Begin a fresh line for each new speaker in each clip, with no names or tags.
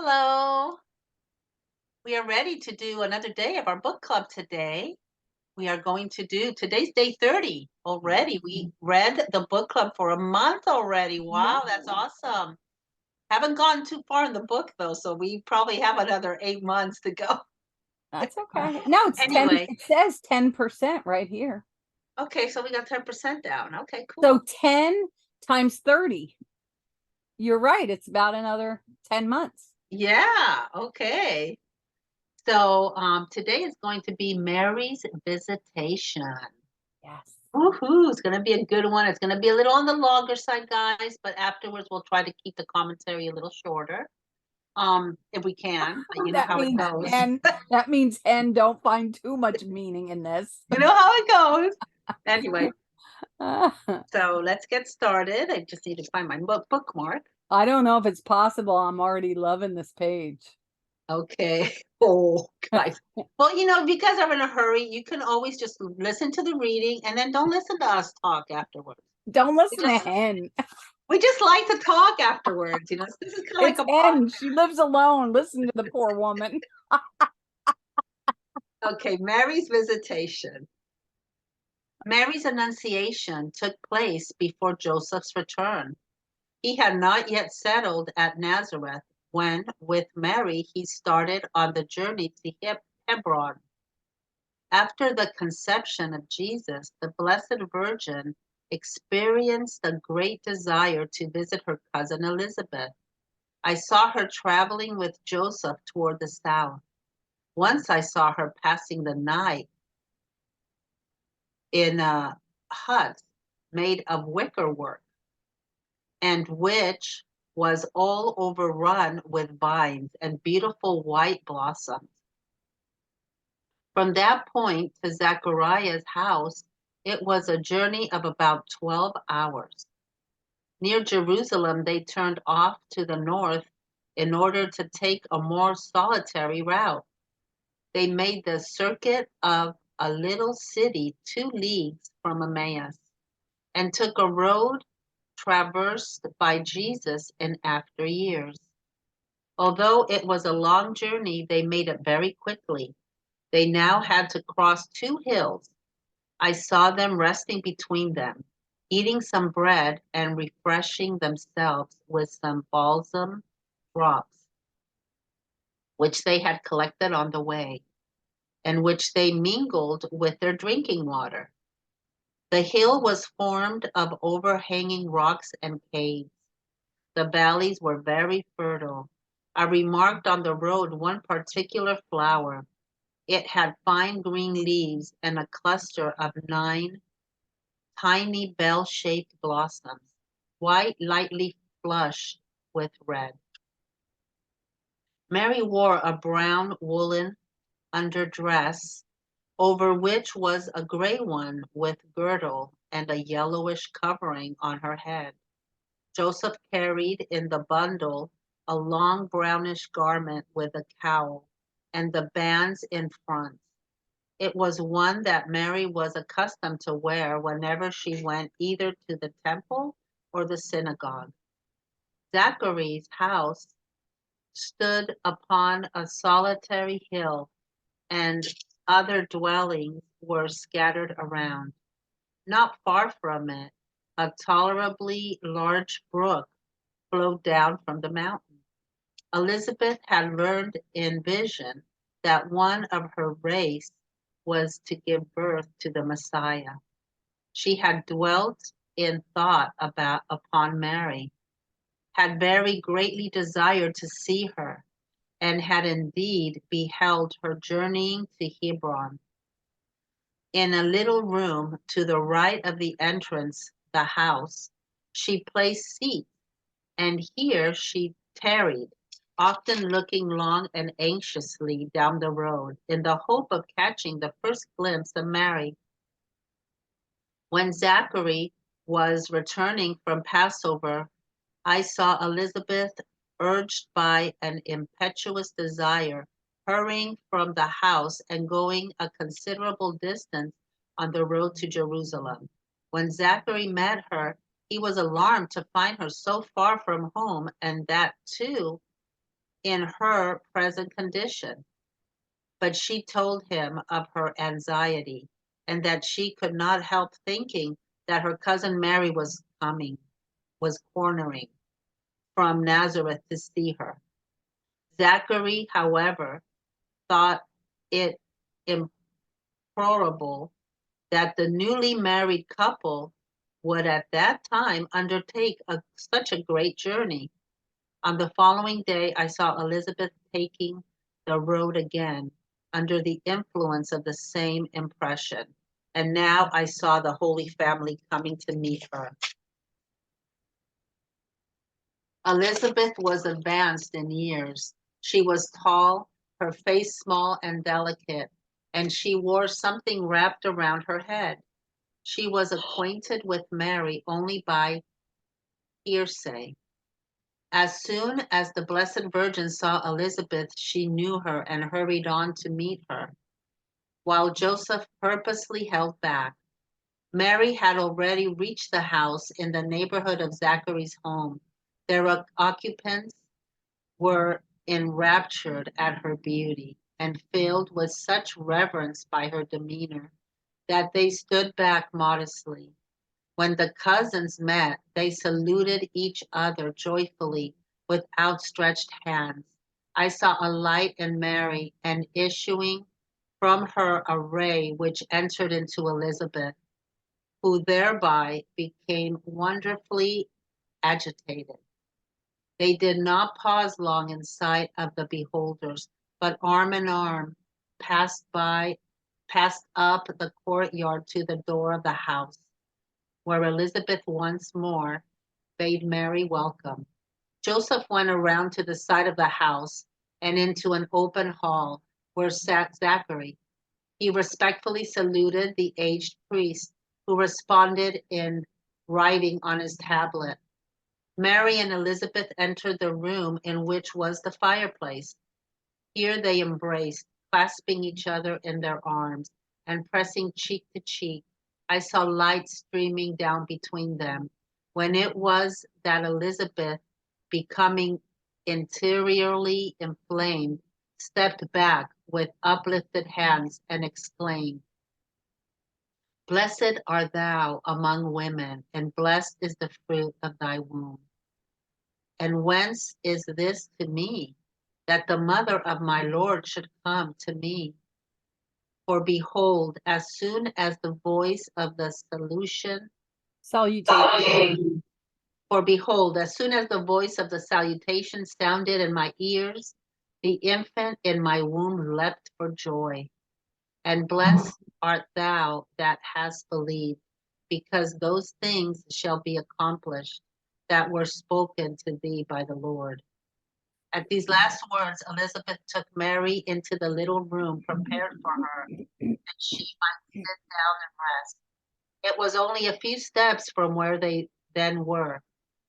Hello. We are ready to do another day of our book club today. We are going to do today's day 30 already. We read the book club for a month already.
Yeah,
Wow, that's awesome. Haven't gone too far in the book though, so we probably have another 8 months to go.
that's okay. No, it's 10
Anyway,
it says 10% right here.
okay, so we got 10% down. Okay,
So
cool.
10 times 30. You're right, it's about another 10 months.
Yeah, okay. So today is going to be Mary's Visitation.
Yes.
Woohoo! It's gonna be a good one. It's gonna be a little on the longer side, guys, but afterwards we'll try to keep the commentary a little shorter, if we can. But you know
That
how it
means
goes.
10 that means 10 don't find too much meaning in this.
You know how it goes. Anyway,
I
so let's get started. I just need to find my bookmark.
don't know if it's possible, I'm already loving this page.
Okay. Oh, guys. Well, because I'm in a hurry, you can always just listen to the reading and then don't listen to us talk afterwards.
Don't
We
listen to
just
Hen.
we just like to talk afterwards. So this is kind of like
It's
a
Hen, she lives alone, listen to the poor woman.
okay, Mary's Visitation. Mary's Annunciation took place before Joseph's return. He had not yet settled at Nazareth when, with Mary, he started on the journey to Hebron. After the conception of Jesus, the Blessed Virgin experienced a great desire to visit her cousin Elizabeth. I saw her traveling with Joseph toward the south. Once I saw her passing the night in a hut made of wicker work, and which was all overrun with vines and beautiful white blossoms. From that point to Zachariah's house, it was a journey of about 12 hours. Near Jerusalem, they turned off to the north in order to take a more solitary route. They made the circuit of a little city 2 leagues from Emmaus and took a road traversed by Jesus in after years. Although it was a long journey, they made it very quickly. They now had to cross 2 hills. I saw them resting between them, eating some bread and refreshing themselves with some balsam drops, which they had collected on the way, and which they mingled with their drinking water. The hill was formed of overhanging rocks and caves. The valleys were very fertile. I remarked on the road one particular flower. It had fine green leaves and a cluster of 9 tiny bell-shaped blossoms, white lightly flushed with red. Mary wore a brown woolen underdress, over which was a gray one with girdle and a yellowish covering on her head. Joseph carried in the bundle a long brownish garment with a cowl and the bands in front. It was one that Mary was accustomed to wear whenever she went either to the temple or the synagogue. Zachary's house stood upon a solitary hill, and other dwellings were scattered around. Not far from it, a tolerably large brook flowed down from the mountain. Elizabeth had learned in vision that one of her race was to give birth to the Messiah. She had dwelt in thought upon Mary, had very greatly desired to see her, and had indeed beheld her journeying to Hebron. In a little room to the right of the entrance, the house, she placed seats, and here she tarried, often looking long and anxiously down the road in the hope of catching the first glimpse of Mary. When Zachary was returning from Passover, I saw Elizabeth, urged by an impetuous desire, hurrying from the house and going a considerable distance on the road to Jerusalem. When Zachary met her, he was alarmed to find her so far from home, and that, too, in her present condition. But she told him of her anxiety and that she could not help thinking that her cousin Mary was cornering from Nazareth to see her. Zachary, however, thought it improbable that the newly married couple would at that time undertake such a great journey. On the following day, I saw Elizabeth taking the road again under the influence of the same impression. And now I saw the Holy Family coming to meet her. Elizabeth was advanced in years. She was tall, her face small and delicate, and she wore something wrapped around her head. She was acquainted with Mary only by hearsay. As soon as the Blessed Virgin saw Elizabeth, she knew her and hurried on to meet her, while Joseph purposely held back. Mary had already reached the house in the neighborhood of Zachary's home. Their occupants were enraptured at her beauty and filled with such reverence by her demeanor that they stood back modestly. When the cousins met, they saluted each other joyfully with outstretched hands. I saw a light in Mary, and issuing from her a ray which entered into Elizabeth, who thereby became wonderfully agitated. They did not pause long in sight of the beholders, but arm in arm passed up the courtyard to the door of the house, where Elizabeth once more bade Mary welcome. Joseph went around to the side of the house and into an open hall where sat Zachary. He respectfully saluted the aged priest, who responded in writing on his tablet. Mary and Elizabeth entered the room in which was the fireplace. Here they embraced, clasping each other in their arms and pressing cheek to cheek. I saw light streaming down between them. When it was that Elizabeth, becoming interiorly inflamed, stepped back with uplifted hands and exclaimed, "Blessed art thou among women, and blessed is the fruit of thy womb. And whence is this to me, that the mother of my Lord should come to me? For behold, as soon as the voice of the
Salutation.
for behold, as soon as the voice of the salutation sounded in my ears, the infant in my womb leapt for joy. And blessed art thou that hast believed, because those things shall be accomplished that were spoken to thee by the Lord." At these last words, Elizabeth took Mary into the little room prepared for her, that she might sit down and rest. It was only a few steps from where they then were.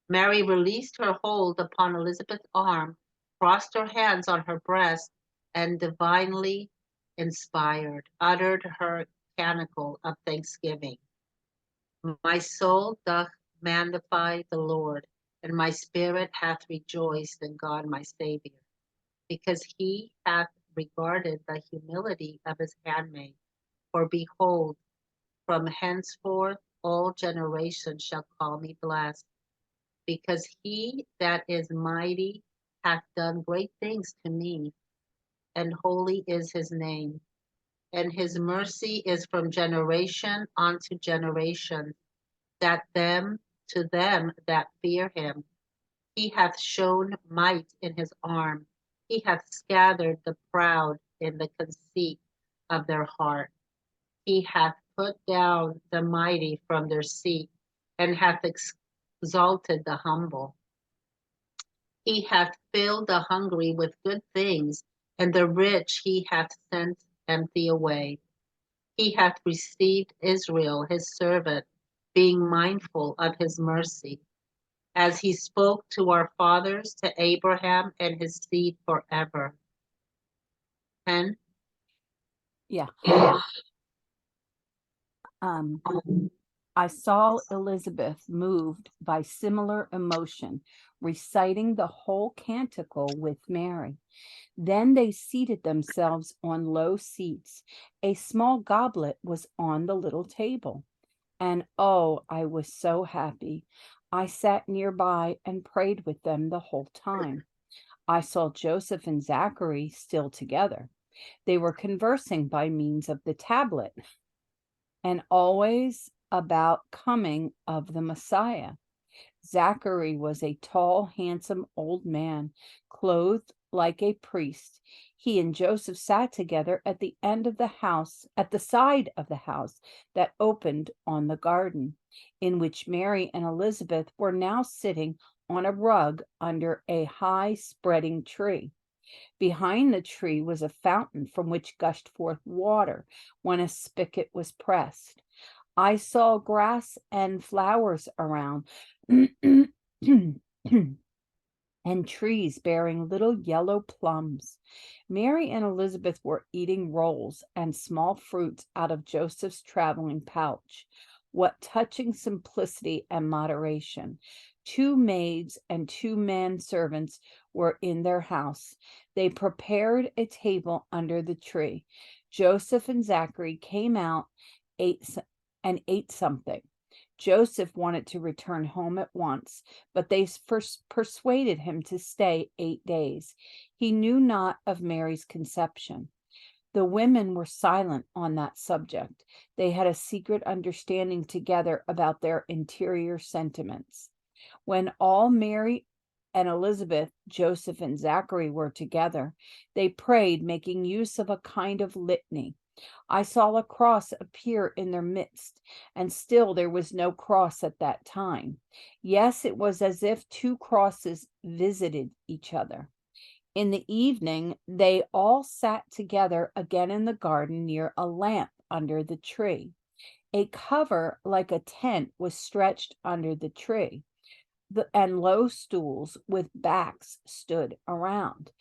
Mary released her hold upon Elizabeth's arm, crossed her hands on her breast, and divinely inspired, uttered her canticle of thanksgiving. My soul doth magnify the Lord, and my spirit hath rejoiced in God my Savior, because he hath regarded the humility of his handmaid. For behold, from henceforth all generations shall call me blessed, because he that is mighty hath done great things to me, and holy is his name. And his mercy is from generation unto generation, to them that fear him. He hath shown might in his arm. He hath scattered the proud in the conceit of their heart. He hath put down the mighty from their seat, and hath exalted the humble. He hath filled the hungry with good things, and the rich he hath sent empty away. He hath received Israel his servant, being mindful of his mercy, as he spoke to our fathers, to Abraham and his seed forever. 10.
Yeah. I saw Elizabeth moved by similar emotion reciting the whole canticle with Mary. Then they seated themselves on low seats. A small goblet was on the little table. And oh, I was so happy. I sat nearby and prayed with them the whole time. I saw Joseph and Zachary still together. They were conversing by means of the tablet, and always about coming of the Messiah. Zachary was a tall, handsome old man, clothed like a priest. He and Joseph sat together at the end of the house, at the side of the house that opened on the garden, in which Mary and Elizabeth were now sitting on a rug under a high spreading tree. Behind the tree was a fountain from which gushed forth water when a spigot was pressed. I saw grass and flowers around, and trees bearing little yellow plums. Mary and Elizabeth were eating rolls and small fruits out of Joseph's traveling pouch. What touching simplicity and moderation! 2 maids and 2 manservants were in their house. They prepared a table under the tree. Joseph and Zachary came out, ate something. Joseph wanted to return home at once, but they first persuaded him to stay 8 days. He knew not of Mary's conception. The women were silent on that subject. They had a secret understanding together about their interior sentiments. When all Mary and Elizabeth, Joseph and Zachary were together, they prayed, making use of a kind of litany. I saw a cross appear in their midst, and still there was no cross at that time. Yes, it was as if 2 crosses visited each other. In the evening, they all sat together again in the garden near a lamp under the tree. A cover like a tent was stretched under the tree, and low stools with backs stood around.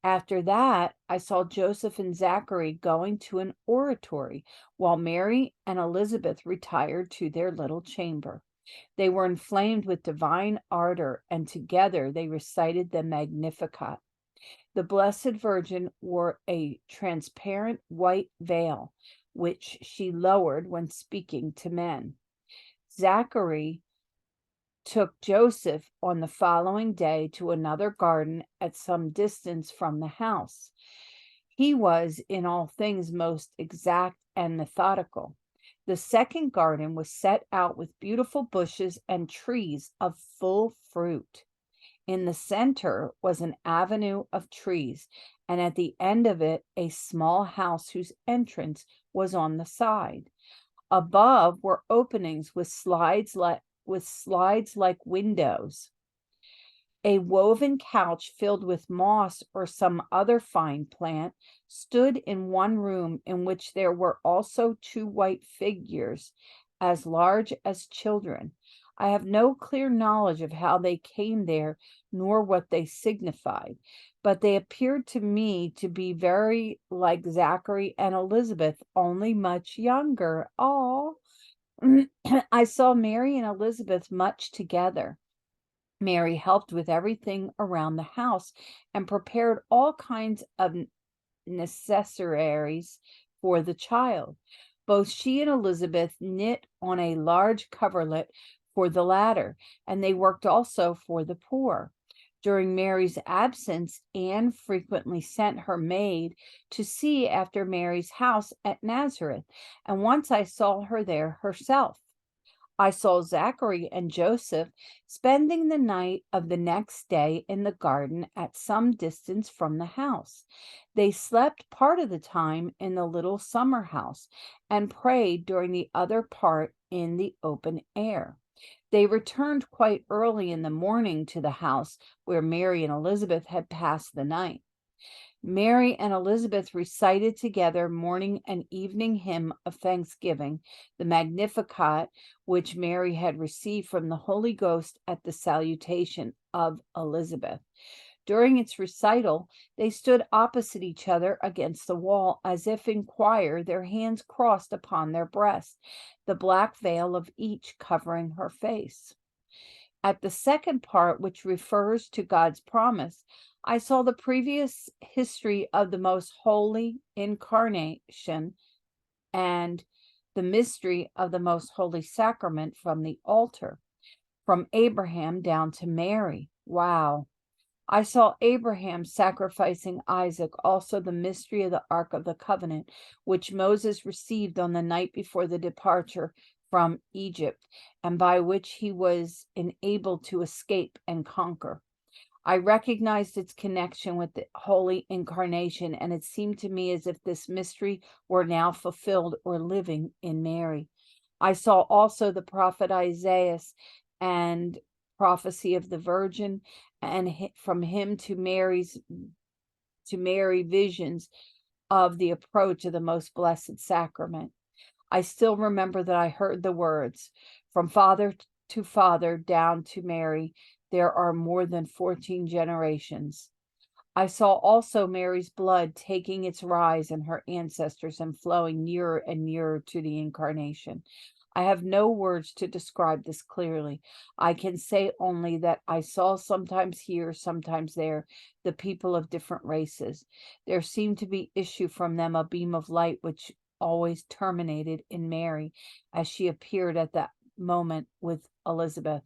After that, I saw Joseph and Zachary going to an oratory, while Mary and Elizabeth retired to their little chamber. They were inflamed with divine ardor, and together they recited the Magnificat. The Blessed Virgin wore a transparent white veil, which she lowered when speaking to men. Zachary took Joseph on the following day to another garden at some distance from the house. He was in all things most exact and methodical. The second garden was set out with beautiful bushes and trees of full fruit. In the center was an avenue of trees, and at the end of it a small house whose entrance was on the side. Above were openings with slides like windows. A woven couch filled with moss or some other fine plant stood in one room, in which there were also 2 white figures, as large as children. I have no clear knowledge of how they came there, nor what they signified, but they appeared to me to be very like Zachary and Elizabeth, only much younger. Oh, I saw Mary and Elizabeth much together. Mary helped with everything around the house and prepared all kinds of necessaries for the child. Both she and Elizabeth knit on a large coverlet for the latter, and they worked also for the poor. During Mary's absence, Anne frequently sent her maid to see after Mary's house at Nazareth, and once I saw her there herself. I saw Zachary and Joseph spending the night of the next day in the garden at some distance from the house. They slept part of the time in the little summer house and prayed during the other part in the open air. They returned quite early in the morning to the house where Mary and Elizabeth had passed the night. Mary and Elizabeth recited together morning and evening hymn of thanksgiving, the Magnificat, which Mary had received from the Holy Ghost at the salutation of Elizabeth. During its recital, they stood opposite each other against the wall, as if in choir, their hands crossed upon their breasts, the black veil of each covering her face. At the second part, which refers to God's promise, I saw the previous history of the most holy incarnation and the mystery of the most holy sacrament from the altar, from Abraham down to Mary. Wow. I saw Abraham sacrificing Isaac, also the mystery of the Ark of the Covenant, which Moses received on the night before the departure from Egypt, and by which he was enabled to escape and conquer. I recognized its connection with the Holy Incarnation, and it seemed to me as if this mystery were now fulfilled or living in Mary. I saw also the prophet Isaiah and prophecy of the Virgin, and from him to Mary visions of the approach of the most blessed sacrament. I still remember that I heard the words, from father to father down to Mary, there are more than 14 generations. I saw also Mary's blood taking its rise in her ancestors and flowing nearer and nearer to the Incarnation. I have no words to describe this clearly. I can say only that I saw sometimes here, sometimes there, the people of different races. There seemed to be issue from them a beam of light which always terminated in Mary as she appeared at that moment with Elizabeth.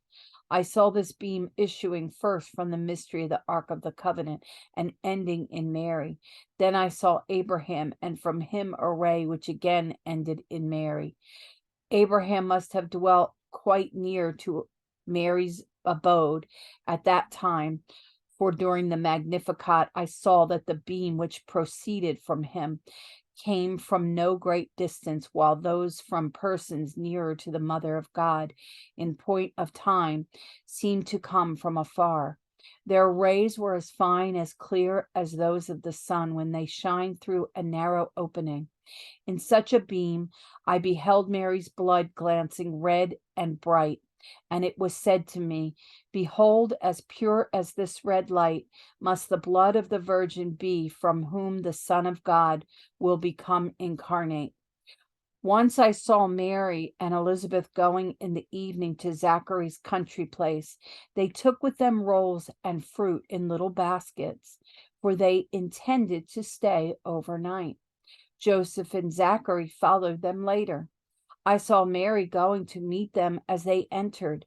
I saw this beam issuing first from the mystery of the Ark of the Covenant and ending in Mary. Then I saw Abraham, and from him a ray which again ended in Mary. Abraham must have dwelt quite near to Mary's abode at that time, for during the Magnificat I saw that the beam which proceeded from him came from no great distance, while those from persons nearer to the Mother of God in point of time seemed to come from afar. Their rays were as fine, as clear as those of the sun when they shine through a narrow opening. In such a beam I beheld Mary's blood glancing red and bright, and it was said to me, behold, as pure as this red light must the blood of the Virgin be, from whom the Son of God will become incarnate. Once I saw Mary and Elizabeth going in the evening to Zachary's country place. They took with them rolls and fruit in little baskets, for they intended to stay overnight. Joseph and Zachary followed them later. I saw Mary going to meet them as they entered.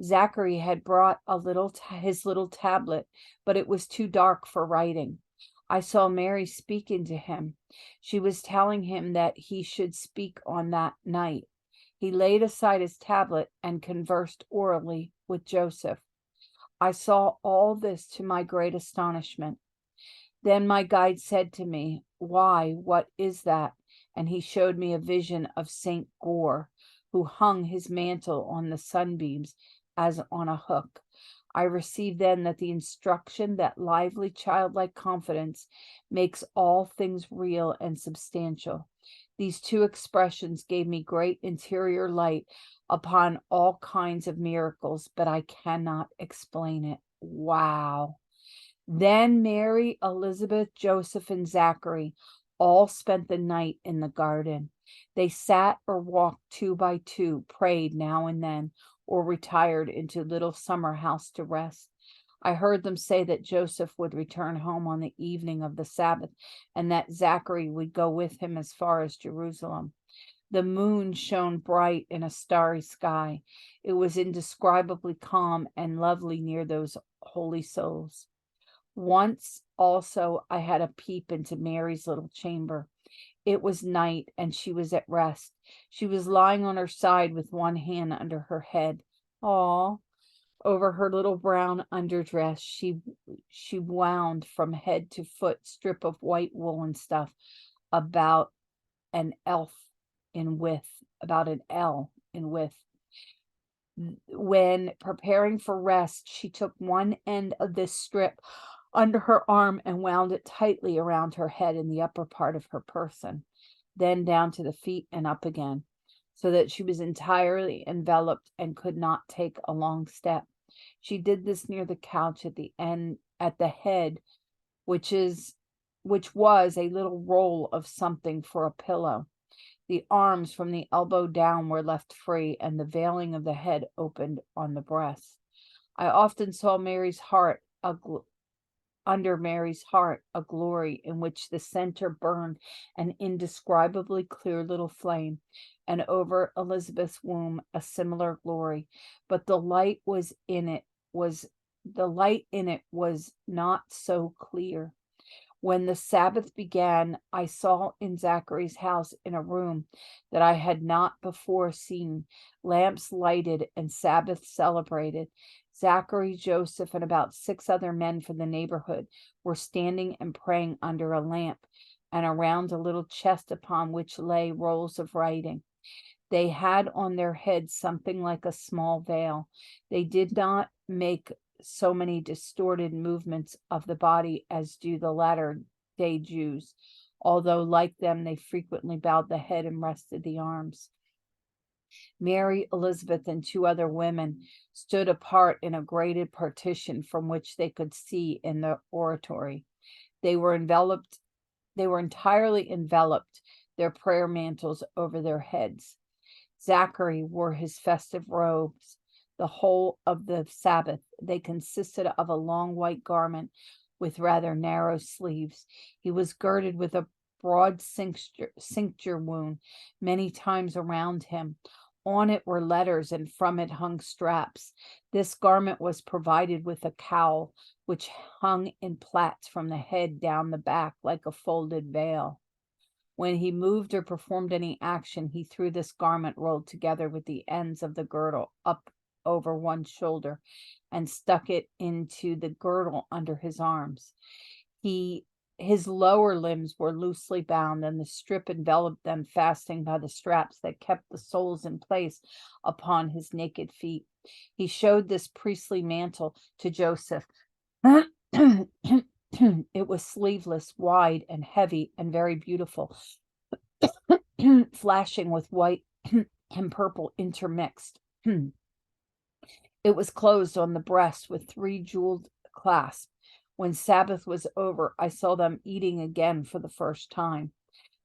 Zachary had brought his little tablet, but it was too dark for writing. I saw Mary speaking to him. She was telling him that he should speak on that night. He laid aside his tablet and conversed orally with Joseph. I saw all this to my great astonishment. Then my guide said to me, why, what is that? And he showed me a vision of Saint Goar, who hung his mantle on the sunbeams as on a hook. I received then that the instruction, that lively childlike confidence, makes all things real and substantial. These two expressions gave me great interior light upon all kinds of miracles, but I cannot explain it. Wow. Then Mary, Elizabeth, Joseph, and Zachary all spent the night in the garden. They sat or walked 2 by 2, prayed now and then, or retired into little summer house to rest. I heard them say that Joseph would return home on the evening of the Sabbath, and that Zachary would go with him as far as Jerusalem. The moon shone bright in a starry sky. It was indescribably calm and lovely near those holy souls. Once also I had a peep into Mary's little chamber. It was night, and she was at rest. She was lying on her side with one hand under her head. Over her little brown underdress, she wound from head to foot strip of white woolen stuff about an L in width. When preparing for rest, she took one end of this strip under her arm and wound it tightly around her head in the upper part of her person, then down to the feet and up again, so that she was entirely enveloped and could not take a long step. She did this near the couch at the head, which was a little roll of something for a pillow. The arms from the elbow down were left free, and the veiling of the head opened on the breast. I often saw Mary's heart, under Mary's heart, a glory in which the center burned an indescribably clear little flame, and over Elizabeth's womb a similar glory. But the light in it was not so clear. When the Sabbath began, I saw in Zachary's house, in a room that I had not before seen, lamps lighted and Sabbath celebrated. Zachary, Joseph, and about 6 other men from the neighborhood were standing and praying under a lamp and around a little chest upon which lay rolls of writing. They had on their heads something like a small veil. They did not make so many distorted movements of the body as do the latter day Jews, although like them they frequently bowed the head and rested the arms. Mary, Elizabeth, and 2 other women stood apart in a grated partition from which they could see in the oratory. They were entirely enveloped, their prayer mantles over their heads. Zachary wore his festive robes the whole of the Sabbath. They consisted of a long white garment with rather narrow sleeves. He was girded with a broad cincture wound many times around him. On it were letters, and from it hung straps. This garment was provided with a cowl, which hung in plaits from the head down the back like a folded veil. When he moved or performed any action, he threw this garment rolled together with the ends of the girdle up over one shoulder and stuck it into the girdle under his arms. His lower limbs were loosely bound, and the strip enveloped them, fastening by the straps that kept the soles in place upon his naked feet. He showed this priestly mantle to Joseph. It was sleeveless, wide, and heavy, and very beautiful, flashing with white and purple intermixed. It was closed on the breast with 3 jeweled clasps. When Sabbath was over, I saw them eating again for the first time.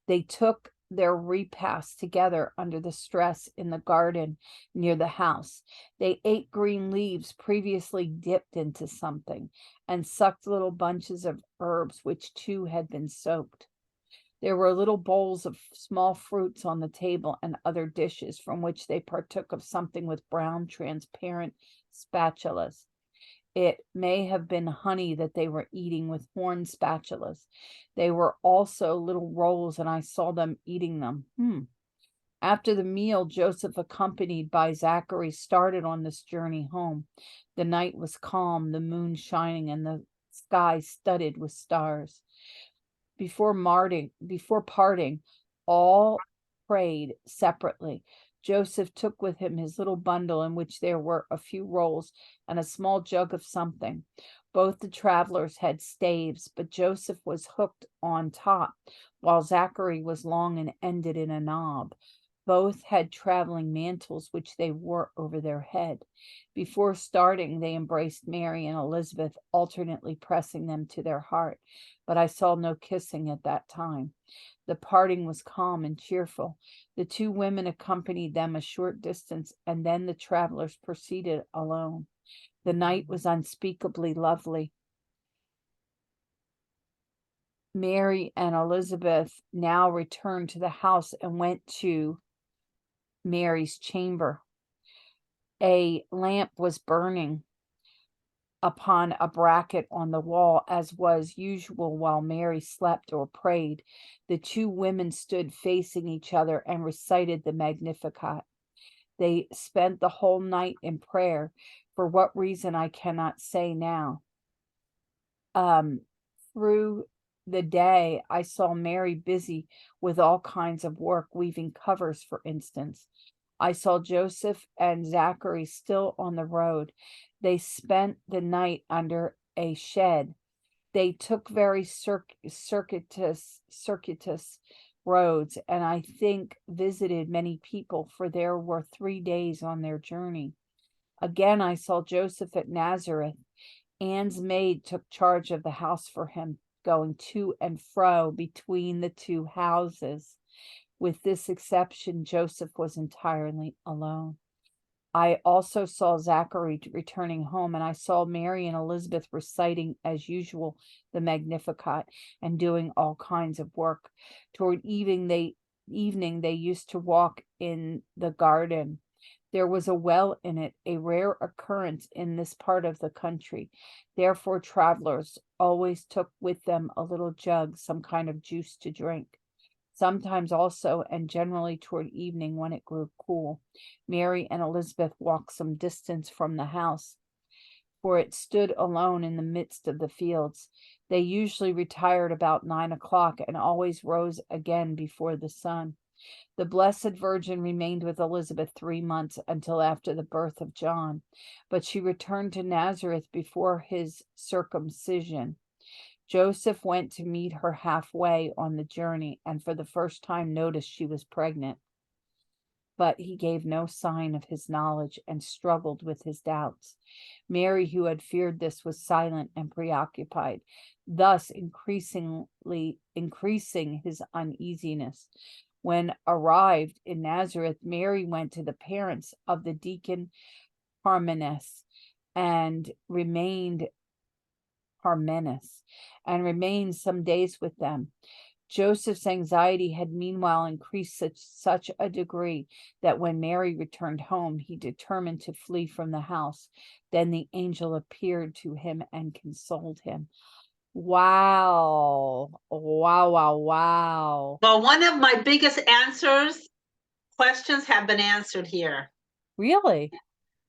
They took their repast together under the stress in the garden near the house. They ate green leaves previously dipped into something, and sucked little bunches of herbs which too had been soaked. There were little bowls of small fruits on the table and other dishes, from which they partook of something with brown, transparent spatulas. It may have been honey that they were eating with horn spatulas. They were also little rolls, and I saw them eating them. After the meal, Joseph, accompanied by Zachary, started on this journey home. The night was calm, the moon shining, and the sky studded with stars. Before parting, all prayed separately. Joseph took with him his little bundle, in which there were a few rolls and a small jug of something. Both the travelers had staves, but Joseph was hooked on top, while Zachary was long and ended in a knob. Both had traveling mantles, which they wore over their head. Before starting, they embraced Mary and Elizabeth, alternately pressing them to their heart, but I saw no kissing at that time. The parting was calm and cheerful. The 2 women accompanied them a short distance, and then the travelers proceeded alone. The night was unspeakably lovely. Mary and Elizabeth now returned to the house and went to Mary's chamber. A lamp was burning upon a bracket on the wall, as was usual while Mary slept or prayed. The 2 women stood facing each other and recited the Magnificat. They spent the whole night in prayer. For what reason I cannot say now. Through the day, I saw Mary busy with all kinds of work, weaving covers, for instance. I saw Joseph and Zachary still on the road. They spent the night under a shed. They took very circuitous roads, and I think visited many people, for there were 3 days on their journey. Again, I saw Joseph at Nazareth. Anne's maid took charge of the house for him, going to and fro between the 2 houses. With this exception, Joseph was entirely alone. I also saw Zachary returning home, and I saw Mary and Elizabeth reciting as usual the Magnificat and doing all kinds of work. Toward evening they used to walk in the garden. There was a well in it, a rare occurrence in this part of the country. Therefore, travelers always took with them a little jug, some kind of juice to drink. Sometimes also, and generally toward evening when it grew cool, Mary and Elizabeth walked some distance from the house, for it stood alone in the midst of the fields. They usually retired about 9 o'clock and always rose again before the sun. The Blessed Virgin remained with Elizabeth 3 months until after the birth of John, but she returned to Nazareth before his circumcision. Joseph went to meet her halfway on the journey and for the first time noticed she was pregnant. But he gave no sign of his knowledge and struggled with his doubts. Mary, who had feared this, was silent and preoccupied, thus increasing his uneasiness. When arrived in Nazareth, Mary went to the parents of the deacon Parmenas and remained some days with them. Joseph's anxiety had meanwhile increased such a degree that when Mary returned home, he determined to flee from the house. Then the angel appeared to him and consoled him. Wow. Wow, wow, wow.
Well, one of my biggest questions have been answered here.
Really?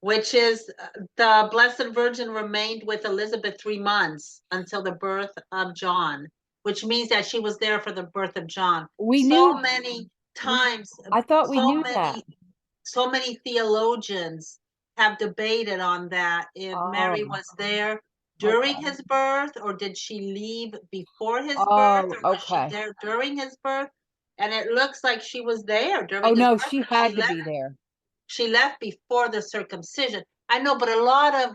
Which is the Blessed Virgin remained with Elizabeth 3 months until the birth of John, which means that she was there for the birth of John. Many times.
I thought we knew that.
So many theologians have debated on that. If Mary was there during his birth, or did she leave before his birth, or was she there during his birth? And it looks like she was there during his birth.
She had to be there.
She left before the circumcision. I know, but a lot of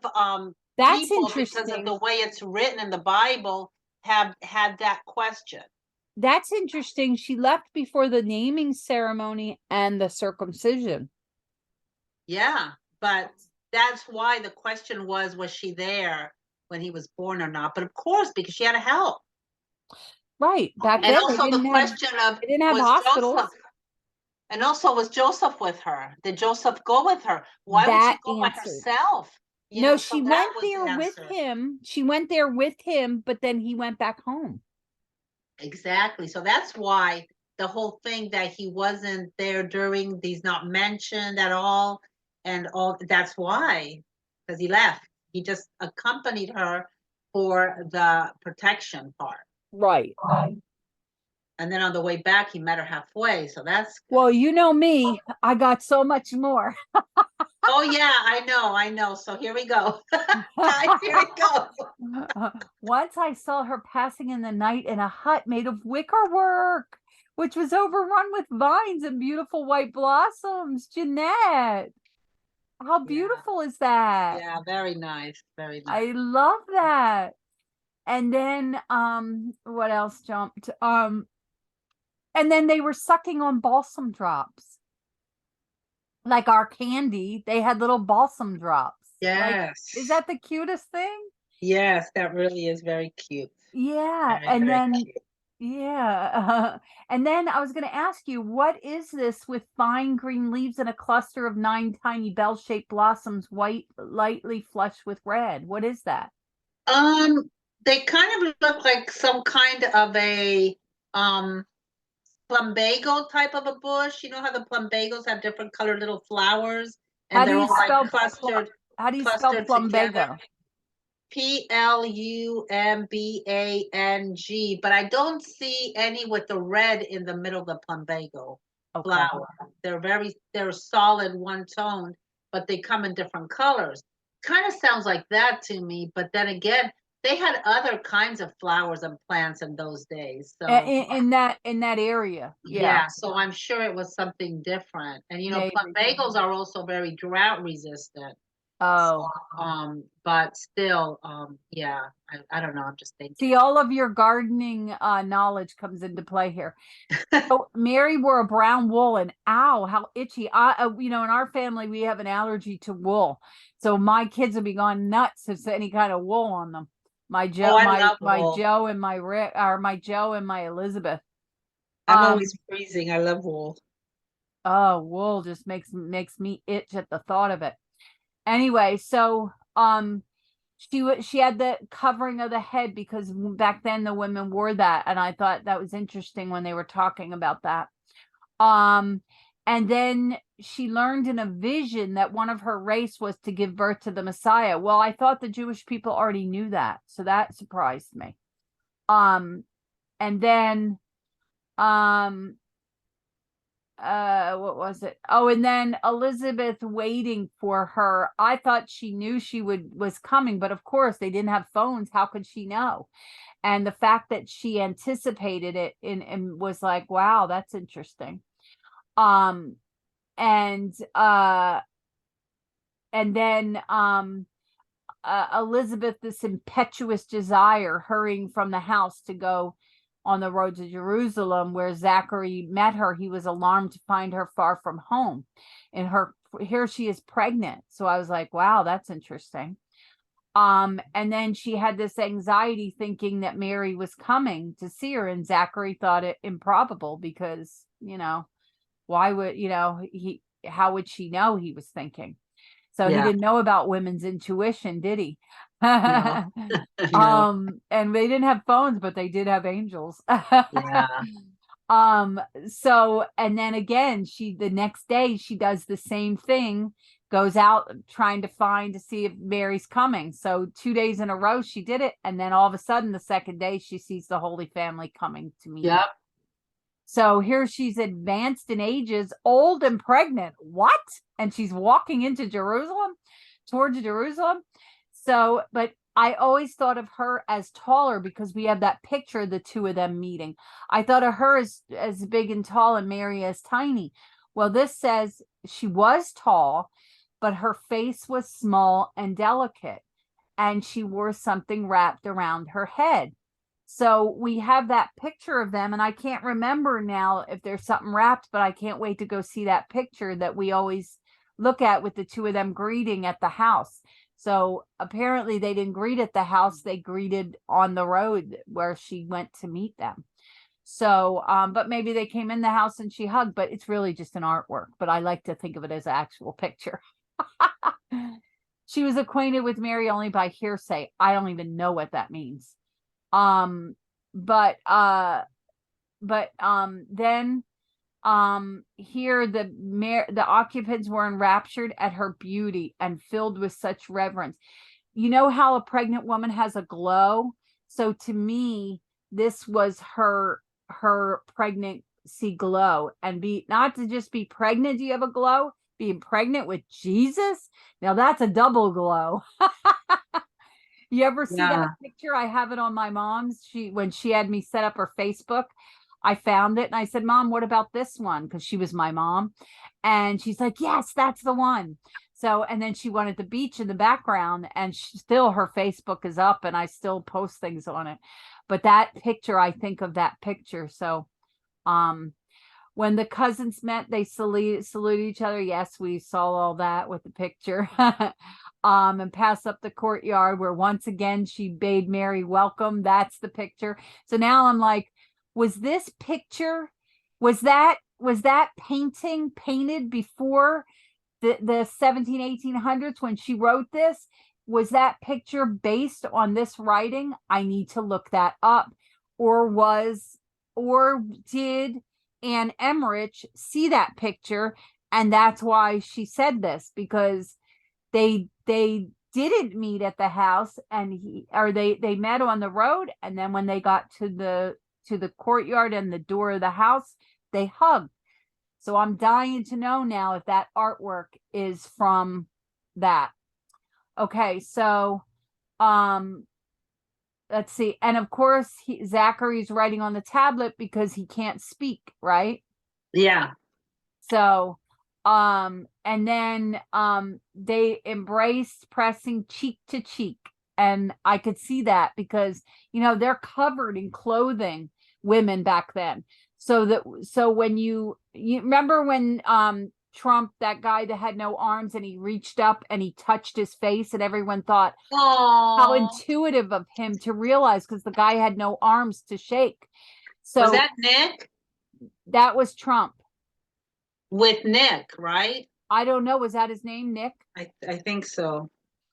That's
people,
interesting.
because of the way it's written in the Bible, have had that question.
That's interesting. She left before the naming ceremony and the circumcision.
Yeah, but that's why the question was she there when he was born or not? But of course, because she had to help.
Right. Back then,
and also the question of,
they didn't have hospitals.
Joseph, and also, was Joseph with her? Did Joseph go with her? Why would she go by herself?
No, she went there with him. She went there with him, but then he went back home.
Exactly. So that's why the whole thing that he wasn't there during, he's not mentioned at all, and all, that's why, because he left. He just accompanied her for the protection part.
Right.
And then on the way back, he met her halfway. So that's good.
Well, you know me, I got so much more.
Oh yeah, I know. So here we go. Here we go.
Once I saw her passing in the night in a hut made of wicker work, which was overrun with vines and beautiful white blossoms. Jeanette, how beautiful is that?
Yeah, very nice. Very nice.
I love that. And then what else jumped? And then they were sucking on balsam drops. Like our candy, they had little balsam drops.
Yes.
Like, is that the cutest thing?
Yes, that really is very cute.
Yeah. And then I was going to ask you, what is this with fine green leaves and a cluster of 9 tiny bell-shaped blossoms, white, lightly flushed with red? What is that?
They kind of look like some kind of a plumbago type of a bush. You know how the plumbagos have different colored little flowers, and they're all like clustered.
How do you spell plumbago?
Plumbang, but I don't see any with the red in the middle of the plumbago flower. They're solid, one-toned, but they come in different colors. Kind of sounds like that to me, but then again, they had other kinds of flowers and plants in those days. So
in that area.
Yeah, so I'm sure it was something different. And plumbagos are also very drought resistant.
Oh,
But still, yeah, I don't know. I'm just thinking.
see, all of your gardening knowledge comes into play here. So Mary wore a brown wool, and ow, how itchy. In our family, we have an allergy to wool. So my kids would be going nuts if there's any kind of wool on them. My
Oh,
Joe,
I
my
love
my
wool.
Joe and my Rick, or my Joe and my Elizabeth.
I'm
Um,
always freezing. I love wool.
oh, wool just makes me itch at the thought of it. Anyway, so she had the covering of the head because back then the women wore that, and I thought that was interesting when they were talking about that. Um, and then she learned in a vision that one of her race was to give birth to the Messiah. Well, I thought the Jewish people already knew that, so that surprised me. And then what was it? Oh, and then Elizabeth waiting for her. I thought she knew she was coming, but of course they didn't have phones. How could she know? And the fact that she anticipated it and was like, wow, that's interesting. Um and then Elizabeth, this impetuous desire, hurrying from the house to go on the road to Jerusalem, where Zachary met her. He was alarmed to find her far from home, and here she is pregnant. So I was like, wow, that's interesting. And then she had this anxiety thinking that Mary was coming to see her, and Zachary thought it improbable because, why would, how would she know, he was thinking. So he
Yeah.
didn't know about women's intuition, did he?
No. No.
And they didn't have phones, but they did have angels.
Yeah.
So, and then again, the next day she does the same thing, goes out trying to see if Mary's coming. So 2 days in a row she did it, and then all of a sudden the second day she sees the Holy Family coming to meet her.
Yep.
So here she's advanced in ages, old and pregnant. What? And she's walking towards Jerusalem. So, but I always thought of her as taller because we have that picture of the two of them meeting. I thought of her as big and tall and Mary as tiny. Well, this says she was tall, but her face was small and delicate, and she wore something wrapped around her head. So we have that picture of them, and I can't remember now if there's something wrapped, but I can't wait to go see that picture that we always look at with the two of them greeting at the house. So apparently they didn't greet at the house, they greeted on the road where she went to meet them. So, but maybe they came in the house and she hugged, but it's really just an artwork. But I like to think of it as an actual picture. She was acquainted with Mary only by hearsay. I don't even know what that means. Um, but then here the occupants were enraptured at her beauty and filled with such reverence. You know how a pregnant woman has a glow? So to me, this was her pregnancy glow, and not to just be pregnant, do you have a glow? Being pregnant with Jesus? Now that's a double glow. You ever see that
Yeah.
picture? I have it on my mom's. When she had me set up her Facebook, I found it and I said, Mom, what about this one? Because she was my mom. And she's like, yes, that's the one. So, and then she wanted the beach in the background, and still her Facebook is up and I still post things on it. But that picture, I think of that picture. So, when the cousins met, they saluted each other. Yes, we saw all that with the picture. And pass up the courtyard where once again she bade Mary welcome. That's the picture. So now I'm like, was this picture, was that painting painted before the 1800s when she wrote this? Was that picture based on this writing? I need to look that up. Or did Anne Emmerich see that picture, and that's why she said this? Because they didn't meet at the house, and they met on the road, and then when they got to the courtyard and the door of the house, they hugged. So I'm dying to know now if that artwork is from that. Okay, so let's see. And of course, Zachary's writing on the tablet because he can't speak, right?
Yeah.
So And then they embraced, pressing cheek to cheek. And I could see that because, they're covered in clothing, women back then. So when you remember when Trump, that guy that had no arms, and he reached up and he touched his face, and everyone thought how
Oh,
intuitive of him to realize, because the guy had no arms to shake.
was
So
that Nick?
that was Trump.
With Nick, right?
I don't know. Was that his name, Nick?
I think so.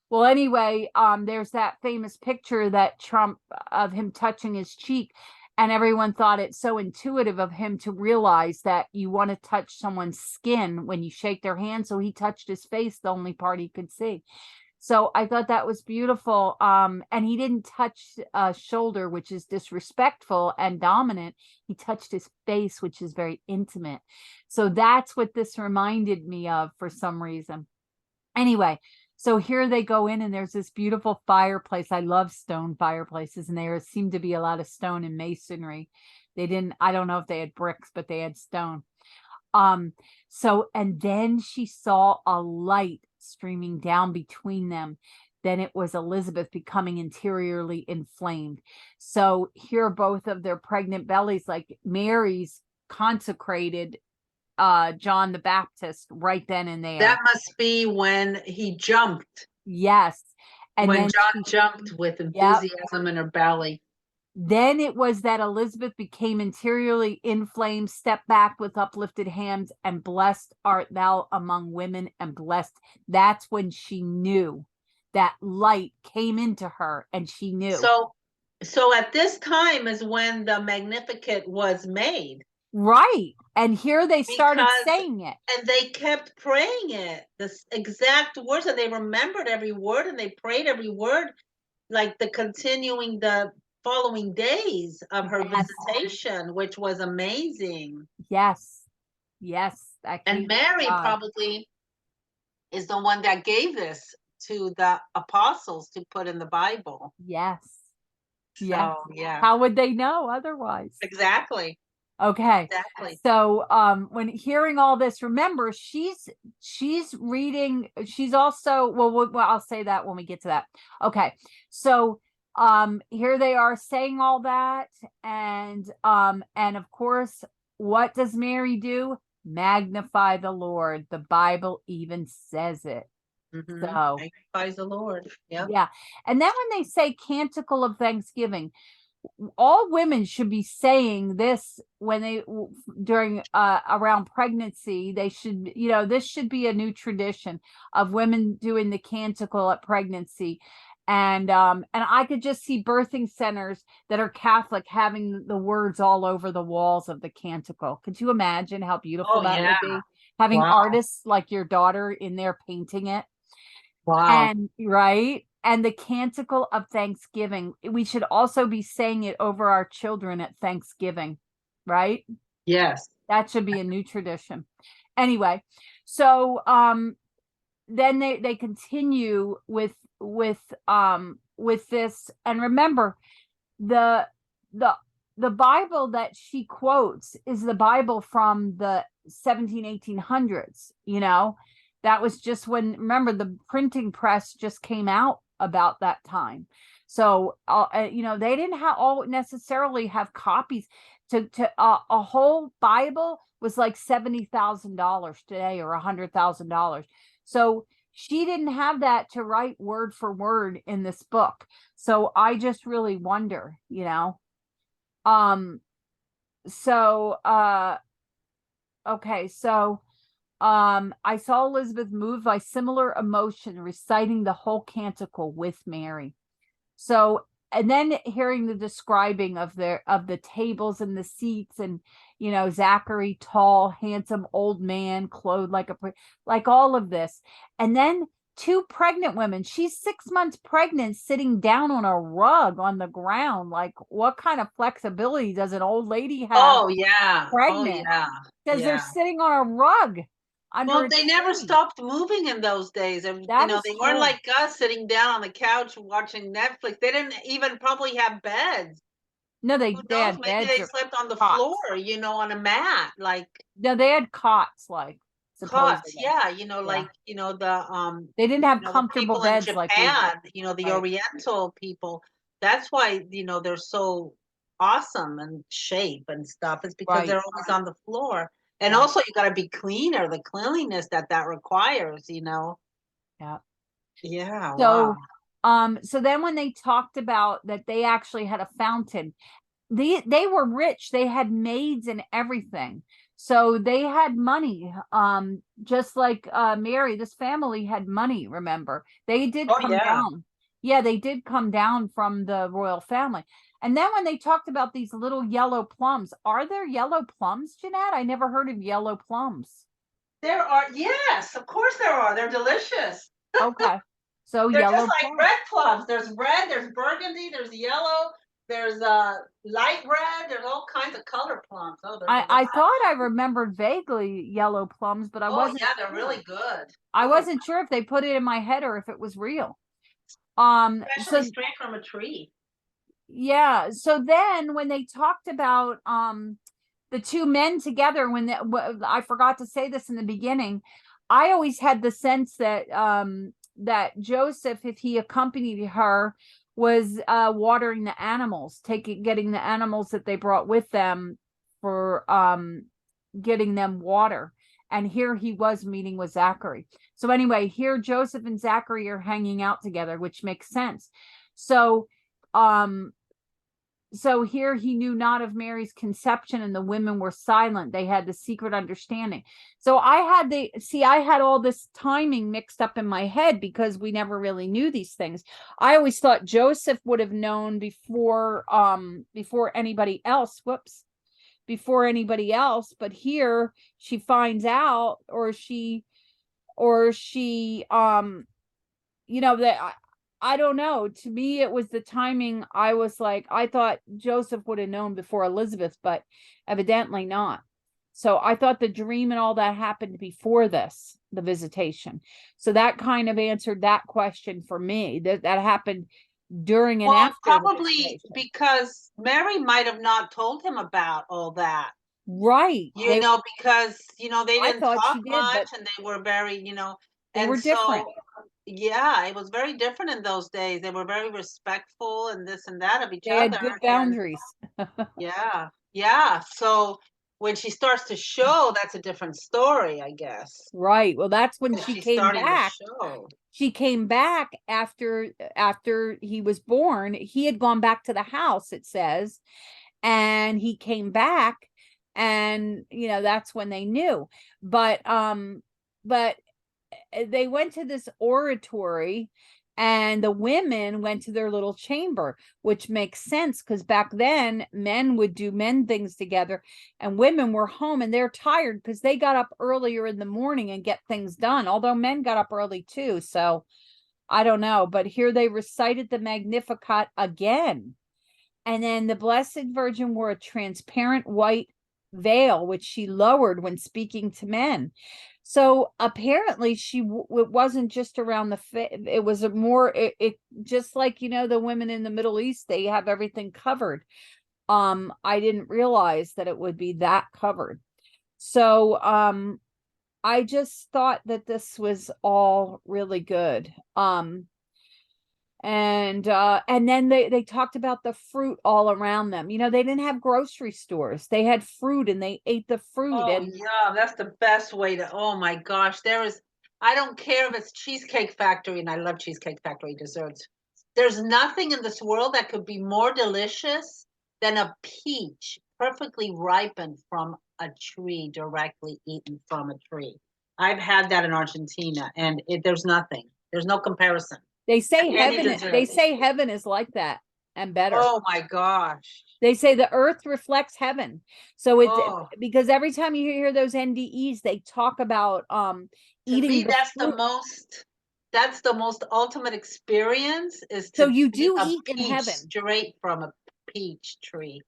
Well, anyway, there's that famous picture that Trump, of him touching his cheek, and everyone thought it so intuitive of him to realize that you want to touch someone's skin when you shake their hand. So he touched his face, the only part he could see. So I thought that was beautiful. And he didn't touch a shoulder, which is disrespectful and dominant. He touched his face, which is very intimate. So that's what this reminded me of for some reason. Anyway, so here they go in, and there's this beautiful fireplace. I love stone fireplaces, and there seemed to be a lot of stone and masonry. I don't know if they had bricks, but they had stone. And then she saw a light streaming down between them. Then it was Elizabeth becoming interiorly inflamed. So here, both of their pregnant bellies, like Mary's consecrated John the Baptist right then and there.
That must be when he jumped.
Yes. And
when
then
John jumped with enthusiasm in her belly.
Then it was that Elizabeth became interiorly inflamed, stepped back with uplifted hands, and blessed art thou among women, and blessed. That's when she knew. That light came into her, and she knew.
So at this time is when the Magnificat was made.
Right. And here they started saying it.
And they kept praying it, the exact words, and they remembered every word, and they prayed every word, like the following days of her visitation, which was amazing.
Yes.
And Mary probably is the one that gave this to the apostles to put in the Bible.
Yes.
So, yeah.
How would they know otherwise?
Exactly.
Okay.
Exactly.
So when hearing all this, remember, she's reading, she's also, well, I'll say that when we get to that. Okay. So here they are saying all that, and of course, what does Mary do? Magnify the Lord. The Bible even says it.
Mm-hmm.
So
magnifies the Lord. Yep.
Yeah. And then when they say canticle of thanksgiving, all women should be saying this when they during around pregnancy. They should, this should be a new tradition of women doing the canticle at pregnancy. And I could just see birthing centers that are Catholic having the words all over the walls of the canticle. Could you imagine how beautiful that would be? Having artists like your daughter in there painting it.
Wow.
And right. And the canticle of thanksgiving. We should also be saying it over our children at Thanksgiving, right?
Yes.
That should be a new tradition. Anyway, so then they continue with this. And remember, the Bible that she quotes is the Bible from the 1800s. That was just when, remember, the printing press just came out about that time. So, they didn't necessarily have copies. A whole Bible was like $70,000 today, or $100,000. So she didn't have that to write word for word in this book. So I just really wonder, okay, so I saw Elizabeth moved by similar emotion, reciting the whole canticle with Mary. So, and then hearing the describing of the tables and the seats, and Zachary, tall, handsome old man, clothed like all of this, and then 2 pregnant women. She's 6 months pregnant, sitting down on a rug on the ground. Like, what kind of flexibility does an old lady have?
Oh yeah,
pregnant?
Oh yeah,
because they're sitting on a rug.
Well, they never stopped moving in those days. And they weren't like us sitting down on the couch watching Netflix. They didn't even probably have beds.
No, they had
maybe
beds.
They slept on the floor, on a mat.
No, they had cots. Like,
Cots,
supposedly.
yeah,
Yeah.
like, the
They didn't have
the
comfortable
people in
beds like we do.
Japan, the
Right.
Oriental people, that's why, they're so awesome and shape and stuff. It's because
Right.
they're always on the floor. And
Yeah.
also you got to be cleaner, the cleanliness that requires.
Yeah.
Yeah, wow.
So then when they talked about that they actually had a fountain, they were rich. They had maids and everything. So they had money. Just like Mary, this family had money, remember? They did
Oh
come
yeah.
down. Yeah, they did come down from the royal family. And then when they talked about these little yellow plums, are there yellow plums, Jeanette? I never heard of yellow plums.
There are, yes, of course there are. They're delicious.
Okay. So
They're just
yellow
like
plums.
red plums. There's red, there's burgundy, there's yellow, there's light red, there's all kinds of color plums. Oh, they're
I
delicious.
thought I remembered vaguely yellow plums, but I
Oh
wasn't
yeah, they're
sure.
really good.
I
Really
wasn't sure if they put it in my head or if it was real.
especially
So
straight from a tree.
yeah, so then when they talked about the two men together, I forgot to say this in the beginning, I always had the sense that that Joseph, if he accompanied her, was watering the animals, getting the animals that they brought with them for getting them water. And here he was meeting with Zachary. So anyway, here Joseph and Zachary are hanging out together, which makes sense. So um so here he knew not of Mary's conception, and the women were silent. They had the secret understanding. So I had all this timing mixed up in my head because we never really knew these things. I always thought Joseph would have known before anybody else. Whoops. Before anybody else, but here she finds out, or she that I don't know. To me, it was the timing. I was like, I thought Joseph would have known before Elizabeth, but evidently not. So I thought the dream and all that happened before the visitation. So that kind of answered that question for me. That happened during and
Well,
after the
probably
visitation.
because Mary might have not told him about all that.
Right.
Because they
I
didn't
thought
talk
she did,
much
but
and they were very.
they
And
were different.
so yeah, it was very different in those days. They were very respectful and this and that of each
They
other.
had good
And
boundaries.
yeah, yeah. So when she starts to show, that's a different story, I guess.
Right. Well, that's when
Because
she
she's
came
starting to
back.
show.
She came back after he was born. He had gone back to the house, it says, and he came back, and that's when they knew. But they went to this oratory, and the women went to their little chamber, which makes sense because back then men would do men things together, and women were home and they're tired because they got up earlier in the morning and get things done, although men got up early too. So I don't know, but here they recited the Magnificat again. And then the Blessed Virgin wore a transparent white veil, which she lowered when speaking to men. So apparently it wasn't just around it was a more, it just like, the women in the Middle East, they have everything covered. I didn't realize that it would be that covered. So, I just thought that this was all really good. And then they talked about the fruit all around them. They didn't have grocery stores. They had fruit and they ate the fruit.
Oh
And
yeah, that's the best way to. Oh my gosh, I don't care if it's Cheesecake Factory, and I love Cheesecake Factory desserts. There's nothing in this world that could be more delicious than a peach perfectly ripened from a tree, directly eaten from a tree. I've had that in Argentina, and there's nothing. There's no comparison. Any
they
dessert.
say heaven is like that and better.
Oh my gosh.
They say the earth reflects heaven. So it's
Oh,
because every time you hear those NDEs, they talk about
to
eating
me,
the fruit.
that's the most ultimate experience is
So
to
you
eat
do
a
eat in
peach
heaven.
straight from a peach tree.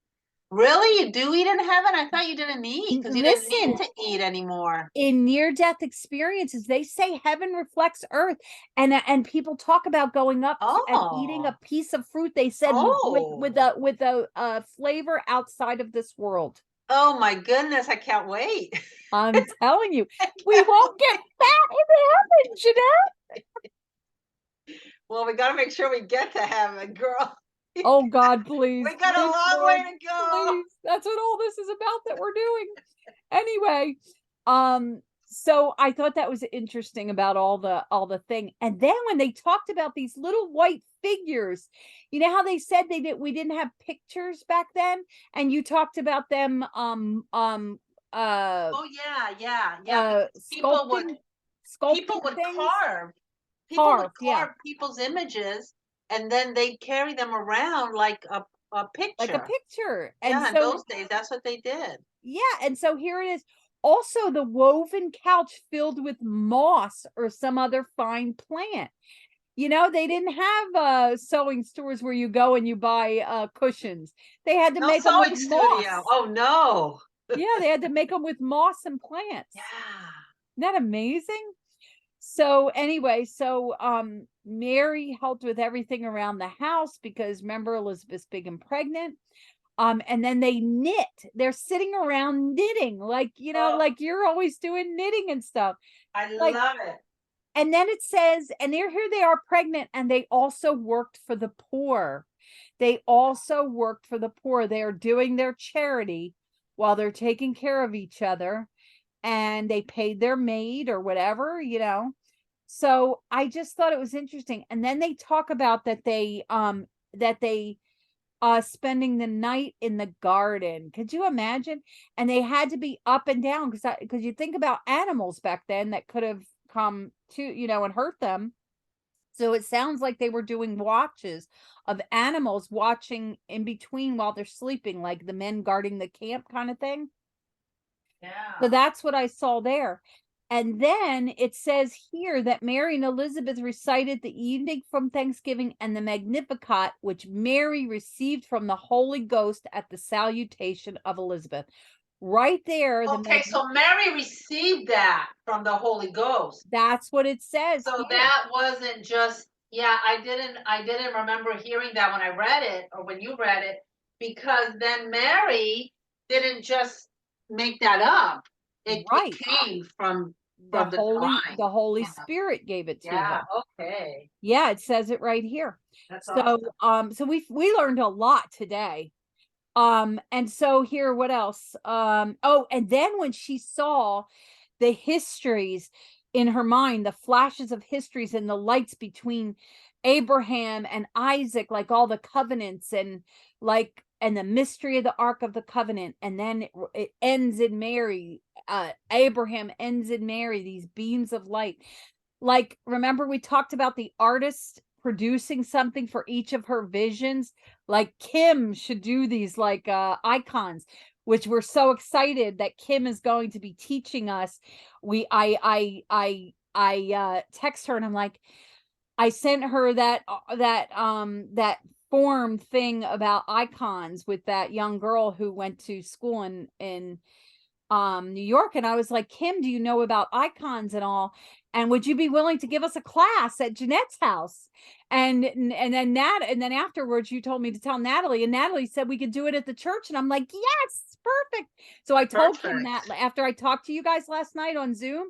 Really? You do eat in heaven? I thought you didn't eat because you didn't need
Listen,
to eat anymore.
in near-death experiences, they say heaven reflects earth, and people talk about going up and eating
Oh,
a piece of fruit. They said with
oh,
a flavor outside of this world.
Oh my goodness, I can't wait.
I'm telling you, we won't get fat in heaven, Jeanette.
Well, we got to make sure we get to heaven, girl.
Oh God, please,
We got a
please,
long
Lord,
way to go.
please. That's what all this is about that we're doing. Anyway, so I thought that was interesting about all the thing. And then when they talked about these little white figures, you know how they said we didn't have pictures back then, and you talked about them
Oh yeah, because
sculpting
people
sculpting
would
things.
carve. People would
Carved, yeah.
carve people's images, and then they'd carry them around like a
Like a
picture.
picture. And
Yeah, in
so
those days, that's what they did.
yeah, and so here it is. Also, the woven couch filled with moss or some other fine plant. You know, they didn't have sewing stores where you go and you buy cushions. They had to
No
make them with
sewing studio.
moss.
Oh no.
Yeah, they had to make them with moss and plants.
Yeah.
Isn't that amazing? So anyway, so Mary helped with everything around the house because remember Elizabeth's big and pregnant. And then they knit. They're sitting around knitting, like
Oh,
like you're always doing knitting and stuff.
I
Like,
love it.
and then it says, and they're here they are pregnant, and they also worked for the poor. They also worked for the poor. They are doing their charity while they're taking care of each other, and they paid their maid or whatever. So I just thought it was interesting. And then they talk about that they spending the night in the garden. Could you imagine? And they had to be up and down because you think about animals back then that could have come to and hurt them. So it sounds like they were doing watches of animals watching in between while they're sleeping, like the men guarding the camp kind of thing. So
Yeah.
that's what I saw there. And then it says here that Mary and Elizabeth recited the evening from Thanksgiving and the Magnificat, which Mary received from the Holy Ghost at the salutation of Elizabeth. Right there,
Okay, so Mary received that from the Holy Ghost.
that's what it says
So
here.
that wasn't just, yeah, I didn't remember hearing that when I read it or when you read it, because then Mary didn't just make that up. It
Right.
came from
The
the divine.
Holy
Yeah.
Spirit gave it to
Yeah,
her.
okay.
Yeah, it says it right here.
That's
So
awesome.
so we learned a lot today. And so here, what else? Oh, and then when she saw the histories in her mind, the flashes of histories and the lights between Abraham and Isaac, like all the covenants and the mystery of the Ark of the Covenant, and then it ends in Mary. Abraham ends in Mary, these beams of light. Like, remember we talked about the artist producing something for each of her visions? Like Kim should do these like icons, which we're so excited that Kim is going to be teaching us. We I text her and I'm like, I sent her that form thing about icons with that young girl who went to school in New York, and I was like, Kim, do you know about icons and all? And would you be willing to give us a class at Jeanette's house? And then afterwards you told me to tell Natalie, and Natalie said we could do it at the church, and I'm like, yes, perfect. So I told Kim that
Perfect.
after I talked to you guys last night on Zoom.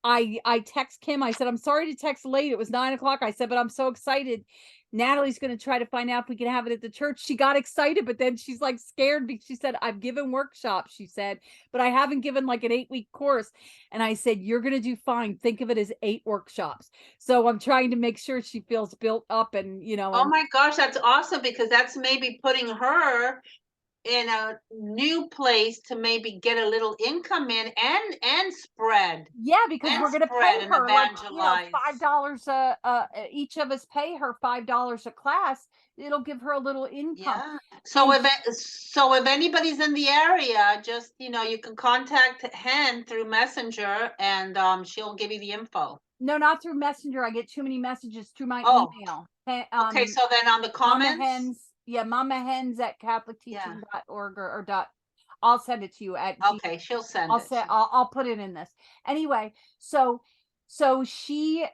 I text Kim. I said, I'm sorry to text late. It was 9 o'clock. I said, but I'm so excited. Natalie's going to try to find out if we can have it at the church. She got excited, but then she's like scared because she said, I've given workshops, she said, but I haven't given like an 8-week course. And I said, you're going to do fine. Think of it as 8 workshops. So I'm trying to make sure she feels built up and,
Oh
and
my gosh, that's awesome because that's maybe putting her in a new place to maybe get a little income in and spread
yeah, because we're going to pay
and
her like,
evangelize.
$5 each of us pay her $5 a class. It'll give her a little income.
Yeah.
And
So if anybody's in the area, just you can contact Hen through Messenger and she'll give you the info.
no, not through Messenger. I get too many messages through my
Oh,
email.
okay. So then on the
Mama
comments,
Hens, yeah, Mama Hens at
yeah.
catholicteaching.org or dot. I'll send it to you at
Okay, she'll send
I'll
it.
say I'll put it in this. Anyway, so she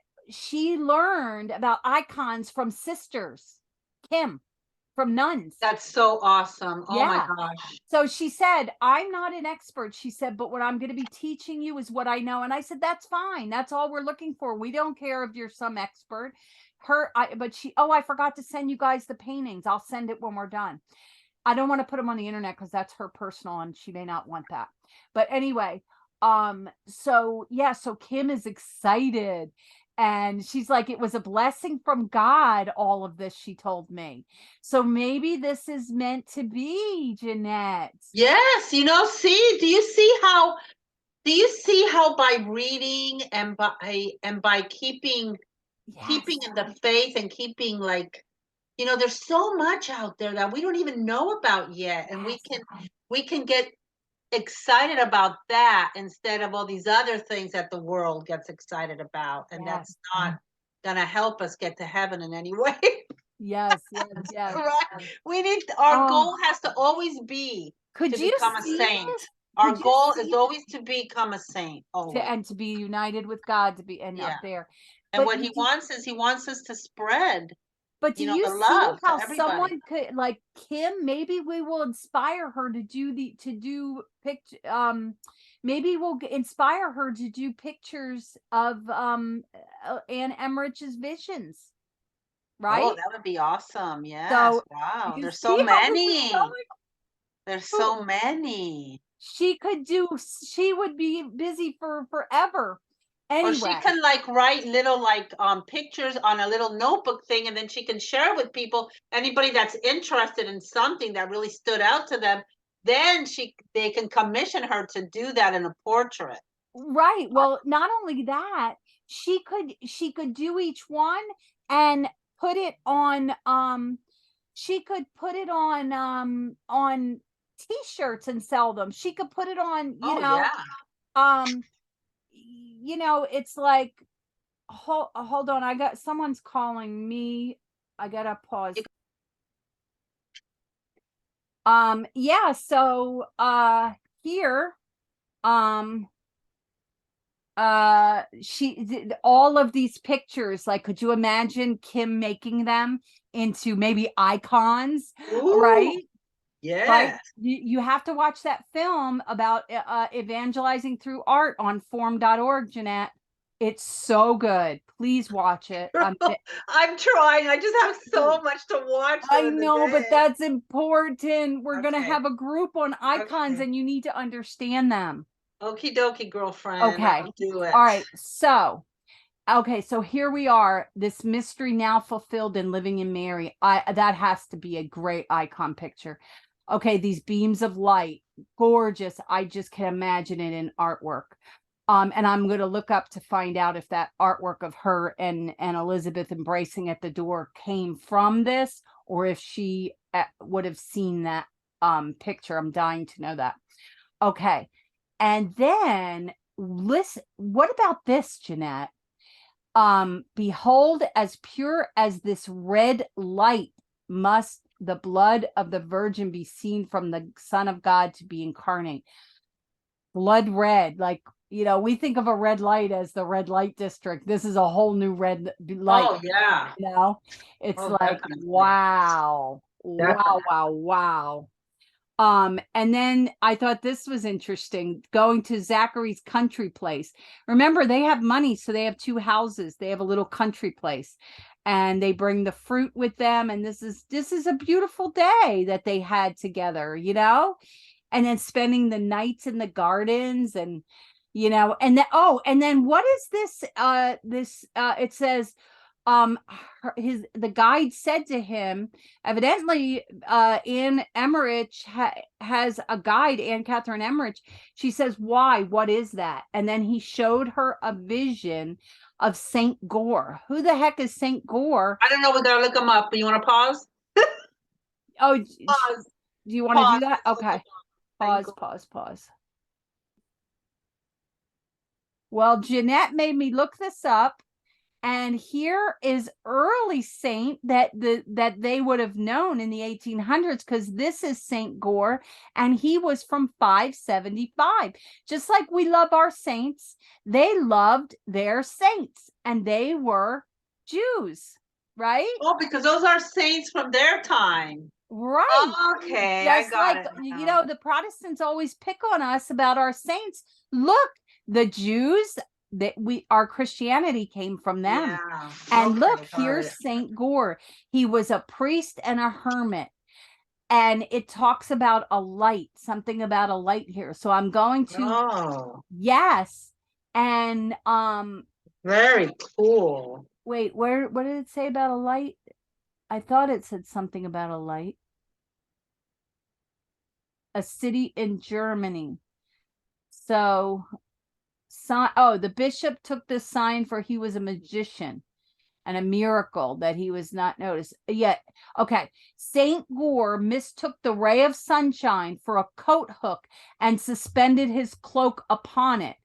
learned about icons from sisters. Kim. from nuns.
That's so awesome. Oh my
Yeah.
gosh.
So she said, I'm not an expert. She said, but what I'm going to be teaching you is what I know. And I said, that's fine. That's all we're looking for. We don't care if you're some expert. I forgot to send you guys the paintings. I'll send it when we're done. I don't want to put them on the internet because that's her personal and she may not want that. But anyway, so Kim is excited. And she's like, it was a blessing from God, all of this, she told me. So maybe this is meant to be, Jeanette.
Yes, do you see how by reading and by keeping in the faith and keeping there's so much out there that we don't even know about yet. And we can get excited about that instead of all these other things that the world gets excited about. And that's not gonna help us get to heaven in any way.
Yes.
Right. We need our goal has to always be to become a saint. Our goal is always to become a saint.
And to be united with God, to be up there.
And what he wants us to spread.
But do you see how someone could, like Kim, maybe we will inspire her to do picture. Maybe we'll inspire her to do pictures of Anne Emmerich's visions. Right?
Oh, that would be awesome. Yes. So, wow. There's so many. There's so many.
She would be busy for forever. Anyway.
Or she can write little pictures on a little notebook thing, and then she can share with people. Anybody that's interested in something that really stood out to them, then they can commission her to do that in a portrait.
Right. Well, not only that, she could do each one and put it on she could put it on t-shirts and sell them. She could put it on, it's like, hold on, someone's calling me. I gotta pause. So here, she did all of these pictures. Like, could you imagine Kim making them into maybe icons?
Ooh, right? Yeah.
Right? You have to watch that film about evangelizing through art on forum.org, Jeanette. It's so good. Please watch it.
I'm trying. I just have so much to watch.
I know, but that's important. We're going to have a group on icons and you need to understand them.
Okie dokie, girlfriend.
Okay.
I'll do it.
All right. So here we are, this mystery now fulfilled in Living in Mary. That has to be a great icon picture. Okay, these beams of light, gorgeous. I just can imagine it in artwork. And I'm going to look up to find out if that artwork of her and Elizabeth embracing at the door came from this, or if she would have seen that picture. I'm dying to know that. Okay. And then listen, what about this, Jeanette? Behold, as pure as this red light must the blood of the Virgin be seen from the Son of God to be incarnate. Blood red, we think of a red light as the red light district. This is a whole new red light.
Oh, yeah.
It's definitely. Wow. Definitely. Wow. And then I thought this was interesting, going to Zachary's country place. Remember, they have money, so they have two houses. They have a little country place, and they bring the fruit with them. And this is a beautiful day that they had together, and then spending the nights in the gardens and, and then what is this? It says, the guide said to him, evidently Anne Emmerich has a guide, Anne Catherine Emmerich. She says, why? What is that? And then he showed her a vision of Saint Goar. Who the heck is Saint Goar?
I don't know. We gotta look him up. You want to pause?
Pause. Do you want to do that? Okay. Pause. Well, Jeanette made me look this up. And here is early saint that they would have known in the 1800s, because this is Saint Goar, and he was from 575. Just like we love our saints, they loved their saints, and they were Jews. right?
Oh, because those are saints from their time.
Right.
Okay, I
Just
got
like,
it
you
now.
know, the Protestants always pick on us about our saints. Look, the Jews, that our Christianity came from them.
Yeah.
And look,
Okay, got
here's
it.
Saint Goar. He was a priest and a hermit. And it talks about a light, something about a light here. So I'm going to,
Oh,
yes. And
very cool.
wait, what did it say about a light? I thought it said something about a light. A city in Germany. So, the bishop took this sign for he was a magician and a miracle that he was not noticed. Yet, okay, Saint Goar mistook the ray of sunshine for a coat hook and suspended his cloak upon it.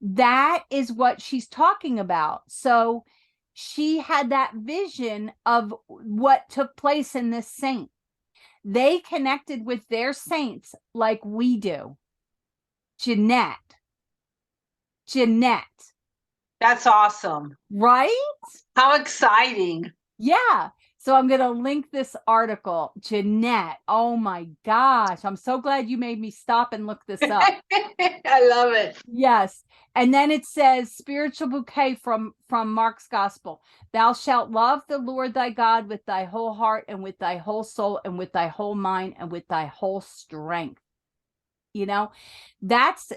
That is what she's talking about. So she had that vision of what took place in this saint. They connected with their saints like we do. Jeanette.
That's awesome.
Right?
How exciting.
Yeah. So I'm going to link this article. Jeanette. Oh my gosh. I'm so glad you made me stop and look this up.
I love it.
Yes. And then it says spiritual bouquet from Mark's gospel. Thou shalt love the Lord thy God with thy whole heart and with thy whole soul and with thy whole mind and with thy whole strength. You know, that's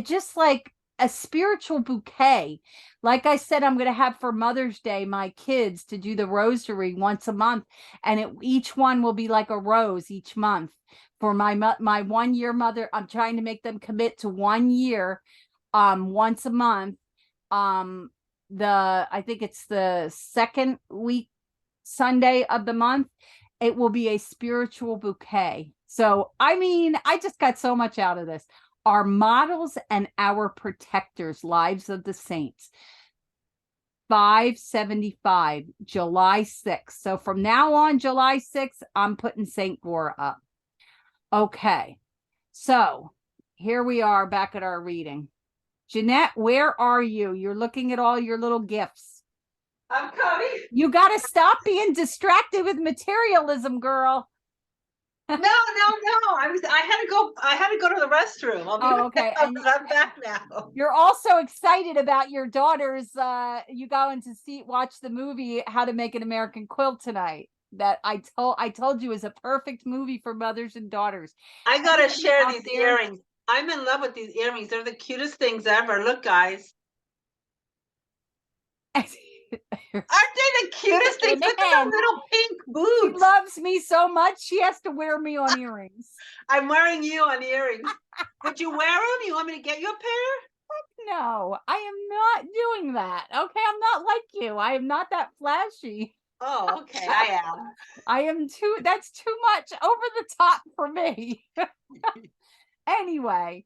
just like a spiritual bouquet. Like I said, I'm going to have for Mother's Day my kids to do the rosary once a month, and each one will be like a rose each month. For my 1 year mother, I'm trying to make them commit to 1 year, once a month. I think it's the second week Sunday of the month. It will be a spiritual bouquet. So, I mean, I just got so much out of this. Our models and our protectors, Lives of the Saints. 575, July 6th. So from now on, July 6th, I'm putting St. Goar up. Okay. So here we are back at our reading. Jeanette, where are you? You're looking at all your little gifts.
I'm coming.
You got to stop being distracted with materialism, girl.
No. I had to go to the restroom.
Okay.
And I'm back now.
You're also excited about your daughter's you going to watch the movie How to Make an American Quilt tonight. That I told you is a perfect movie for mothers and daughters.
I gotta share these earrings. I'm in love with these earrings. They're the cutest things ever. Look, guys. Aren't they the cutest things? Look at those little pink boots.
She loves me so much, she has to wear me on earrings.
I'm wearing you on earrings. Would you wear them? You want me to get you a pair?
No, I am not doing that. Okay, I'm not like you. I am not that flashy.
Oh, okay, I am.
That's too much over the top for me. Anyway,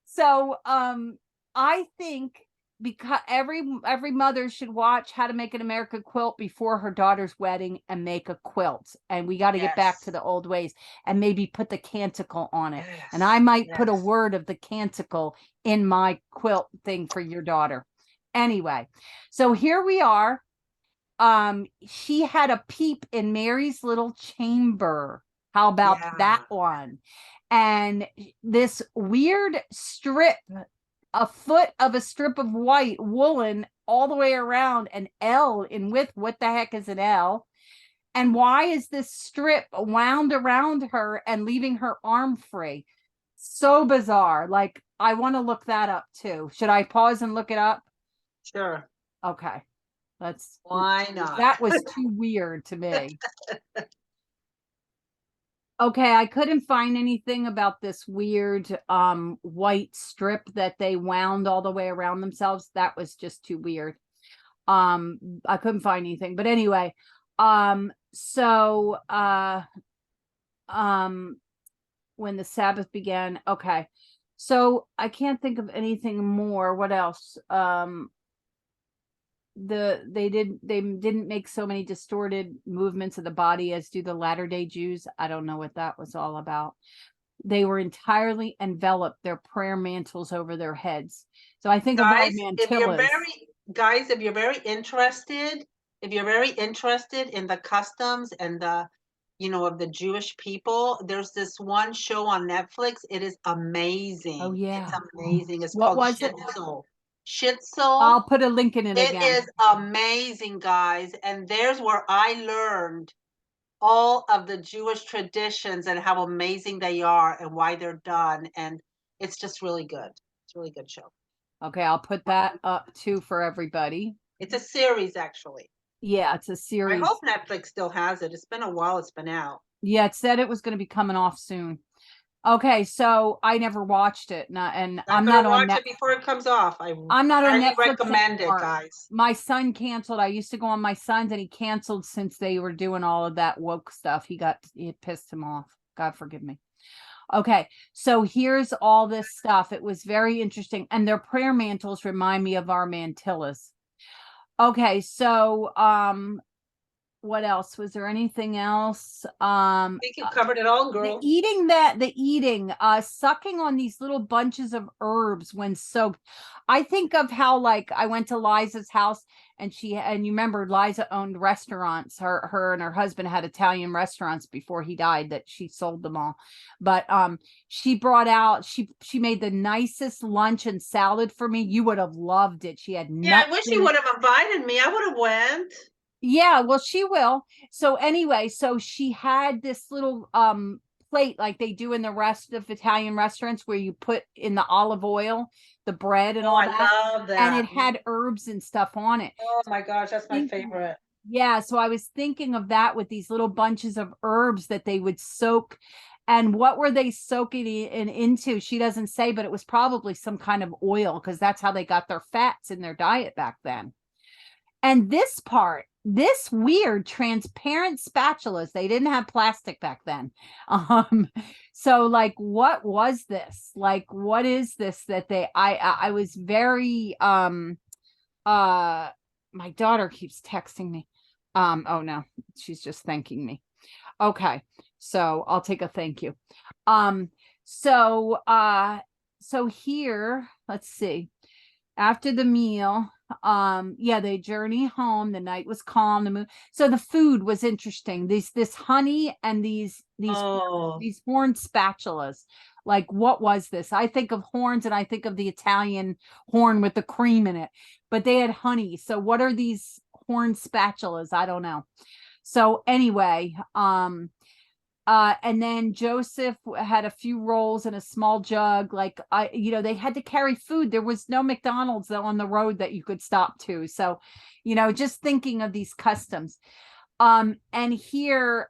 so I think because every mother should watch How to Make an American Quilt before her daughter's wedding and make a quilt. And we got to get back to the old ways and maybe put the canticle on it.
Yes.
And I might put a word of the canticle in my quilt thing for your daughter. Anyway, so here we are. She had a peep in Mary's little chamber. How about that one? And this weird strip, a foot of a strip of white woolen all the way around, an L in width. What the heck is an L? And why is this strip wound around her and leaving her arm free? So bizarre. Like, I want to look that up too. Should I pause and look it up?
Sure.
Okay.
Why not?
That was too weird to me. Okay, I couldn't find anything about this weird white strip that they wound all the way around themselves. That was just too weird. I couldn't find anything. But anyway, so when the Sabbath began, okay. So I can't think of anything more. What else? They didn't make so many distorted movements of the body as do the Latter-day Jews. I don't know what that was all about. They were entirely enveloped, their prayer mantles over their heads. So I think of our mantillas.
If you're very interested, if you're very interested in the customs and the, of the Jewish people, there's this one show on Netflix. It is amazing.
Oh
It's
yeah.
amazing. It's
What
called
was it?
Shtisel. Shtisel.
I'll put a link in it
It
again.
is amazing, guys. And there's where I learned all of the Jewish traditions and how amazing they are and why they're done. And it's just really good. It's a really good show.
Okay, I'll put that up too for everybody.
It's a series, actually.
Yeah, it's a
I
series.
hope Netflix still has it. It's been a while it's been out.
Yeah, it said it was going to be coming off soon. Okay, so I never watched it, and I'm not on
watch it before it comes off.
I'm not on
highly
Netflix
recommend it,
anymore.
guys.
My son canceled. I used to go on my son's, and he canceled since they were doing all of that woke stuff. It pissed him off. God forgive me. Okay, so here's all this stuff. It was very interesting, and their prayer mantles remind me of our mantillas. Okay, so what else? Was there anything else?
I think you covered it all, girl.
The eating, sucking on these little bunches of herbs when soaked. I think of how, like, I went to Liza's house and you remember Liza owned restaurants. Her and her husband had Italian restaurants before he died that she sold them all. But she brought out, she made the nicest lunch and salad for me. You would have loved it. She had nuts.
I wish you would have invited me. I would have went.
Yeah, well, she will. So anyway, so she had this little plate like they do in the rest of Italian restaurants where you put in the olive oil, the bread and all that.
I love that.
And it had herbs and stuff on it.
Oh my gosh, that's my favorite.
Yeah, so I was thinking of that with these little bunches of herbs that they would soak. And what were they soaking into? She doesn't say, but it was probably some kind of oil because that's how they got their fats in their diet back then. And this part, this weird transparent spatulas, they didn't have plastic back then. So like, what was this? Like, what is this that I was very, my daughter keeps texting me. Oh no, she's just thanking me. Okay. So I'll take a thank you. So here, let's see, after the meal, they journey home. The night was calm, the moon. So the food was interesting. This honey and these horn spatulas. Like, what was this? I think of horns and I think of the Italian horn with the cream in it, but they had honey. So what are these horn spatulas? I don't know. So anyway, and then Joseph had a few rolls and a small jug. Like, they had to carry food. There was no McDonald's on the road that you could stop to. So, just thinking of these customs. And here,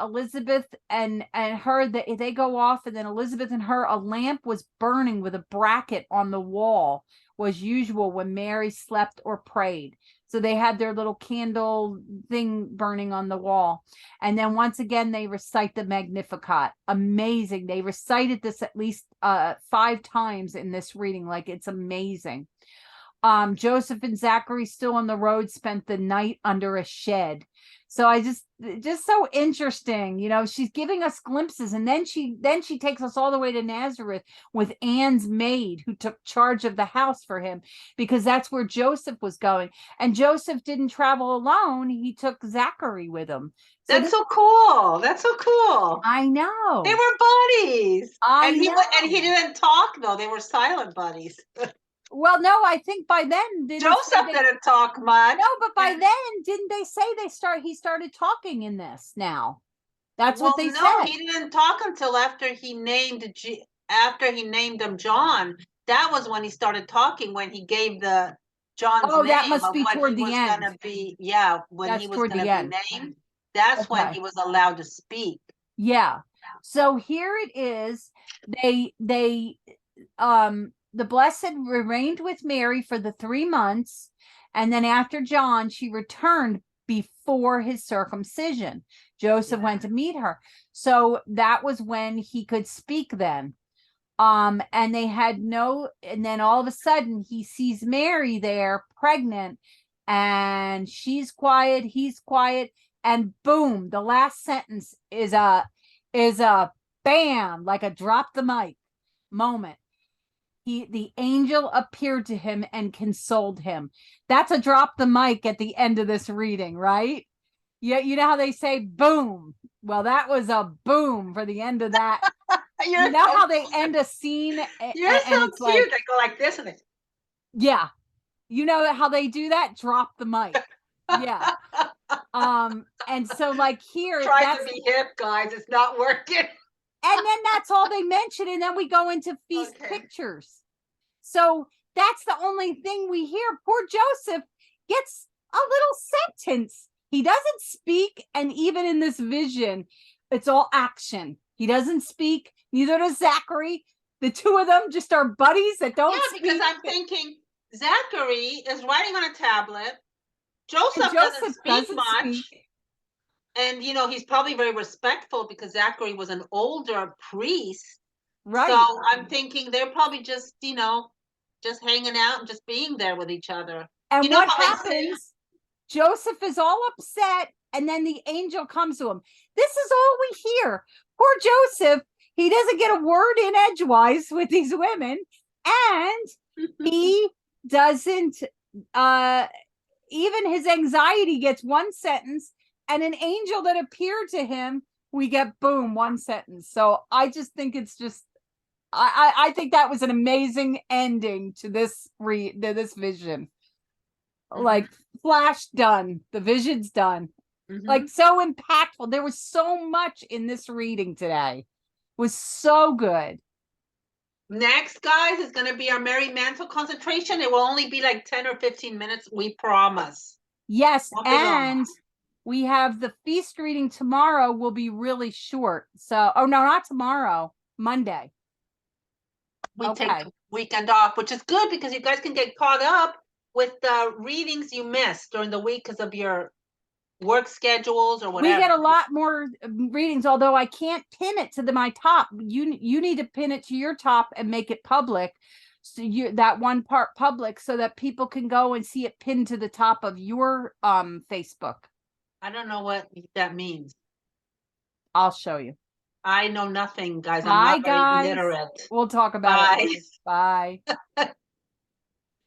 Elizabeth and her, they go off, and then Elizabeth and her, a lamp was burning with a bracket on the wall, was usual when Mary slept or prayed. So they had their little candle thing burning on the wall. And then once again, they recite the Magnificat. Amazing. They recited this at least 5 times in this reading. Like, it's amazing. Joseph and Zachary, still on the road, spent the night under a shed. So I just so interesting. She's giving us glimpses, and then she takes us all the way to Nazareth with Anne's maid, who took charge of the house for him, because that's where Joseph was going. And Joseph didn't travel alone. He took Zachary with him. So
that's so cool. That's so cool.
I know.
They were buddies.
I know.
And he didn't talk, though. They were silent buddies.
Well, no, I think by then
Joseph didn't talk much.
No, but by then, didn't they say he started talking in this now? That's what they said.
No, he didn't talk until after he named him John. That was when he started talking, when he gave the John's name.
That must be toward the end.
When he was going to be named. That's when he was allowed to speak.
Yeah. So here it is. The Blessed remained with Mary for the 3 months, and then after John, she returned before his circumcision. Joseph went to meet her. So that was when he could speak then. And then all of a sudden he sees Mary there pregnant, and she's quiet, he's quiet, and boom, the last sentence is a bam, like a drop the mic moment. the angel appeared to him and consoled him. That's a drop the mic at the end of this reading, right? Yeah, you know how they say boom. Well, that was a boom for the end of that. You know how they end a scene
You're so
and it's
cute.
like,
They go like this and they
yeah. You know how they do that? Drop the mic. Yeah. And so like here,
try
that's
to be hip, guys. It's not working.
and then that's all they mention, and then we go into feast
Okay.
pictures. So that's the only thing we hear. Poor Joseph gets a little sentence. He doesn't speak, and even in this vision, it's all action. He doesn't speak, neither does Zachary. The two of them just are buddies that don't speak.
Because I'm thinking Zachary is writing on a tablet.
And
Joseph doesn't speak much.
speak.
And, he's probably very respectful because Zachary was an older priest.
Right.
So I'm thinking they're probably just, just hanging out and just being there with each other.
And
You know
what
how they say-
happens? Joseph is all upset, and then the angel comes to him. This is all we hear. Poor Joseph, he doesn't get a word in edgewise with these women, and he doesn't even his anxiety gets one sentence, and an angel that appeared to him, we get boom, one sentence. So I just think it's just I think that was an amazing ending to this this vision. Like flash done, the vision's done. Like so impactful. There was so much in this reading today. It was so good.
Next, guys, is going to be our Mary Mantle concentration. It will only be like 10 or 15 minutes, we promise.
Yes, and we have the feast reading tomorrow will be really short. So, oh no, not tomorrow, Monday.
We take the weekend off, which is good because you guys can get caught up with the readings you missed during the week because of your work schedules or whatever.
We get a lot more readings, although I can't pin it to my top. You need to pin it to your top and make it public. So that one part public so that people can go and see it pinned to the top of your Facebook.
I don't know what that means.
I'll show you.
I know nothing, guys.
Bye,
I'm not very literate.
We'll talk about it later. Bye.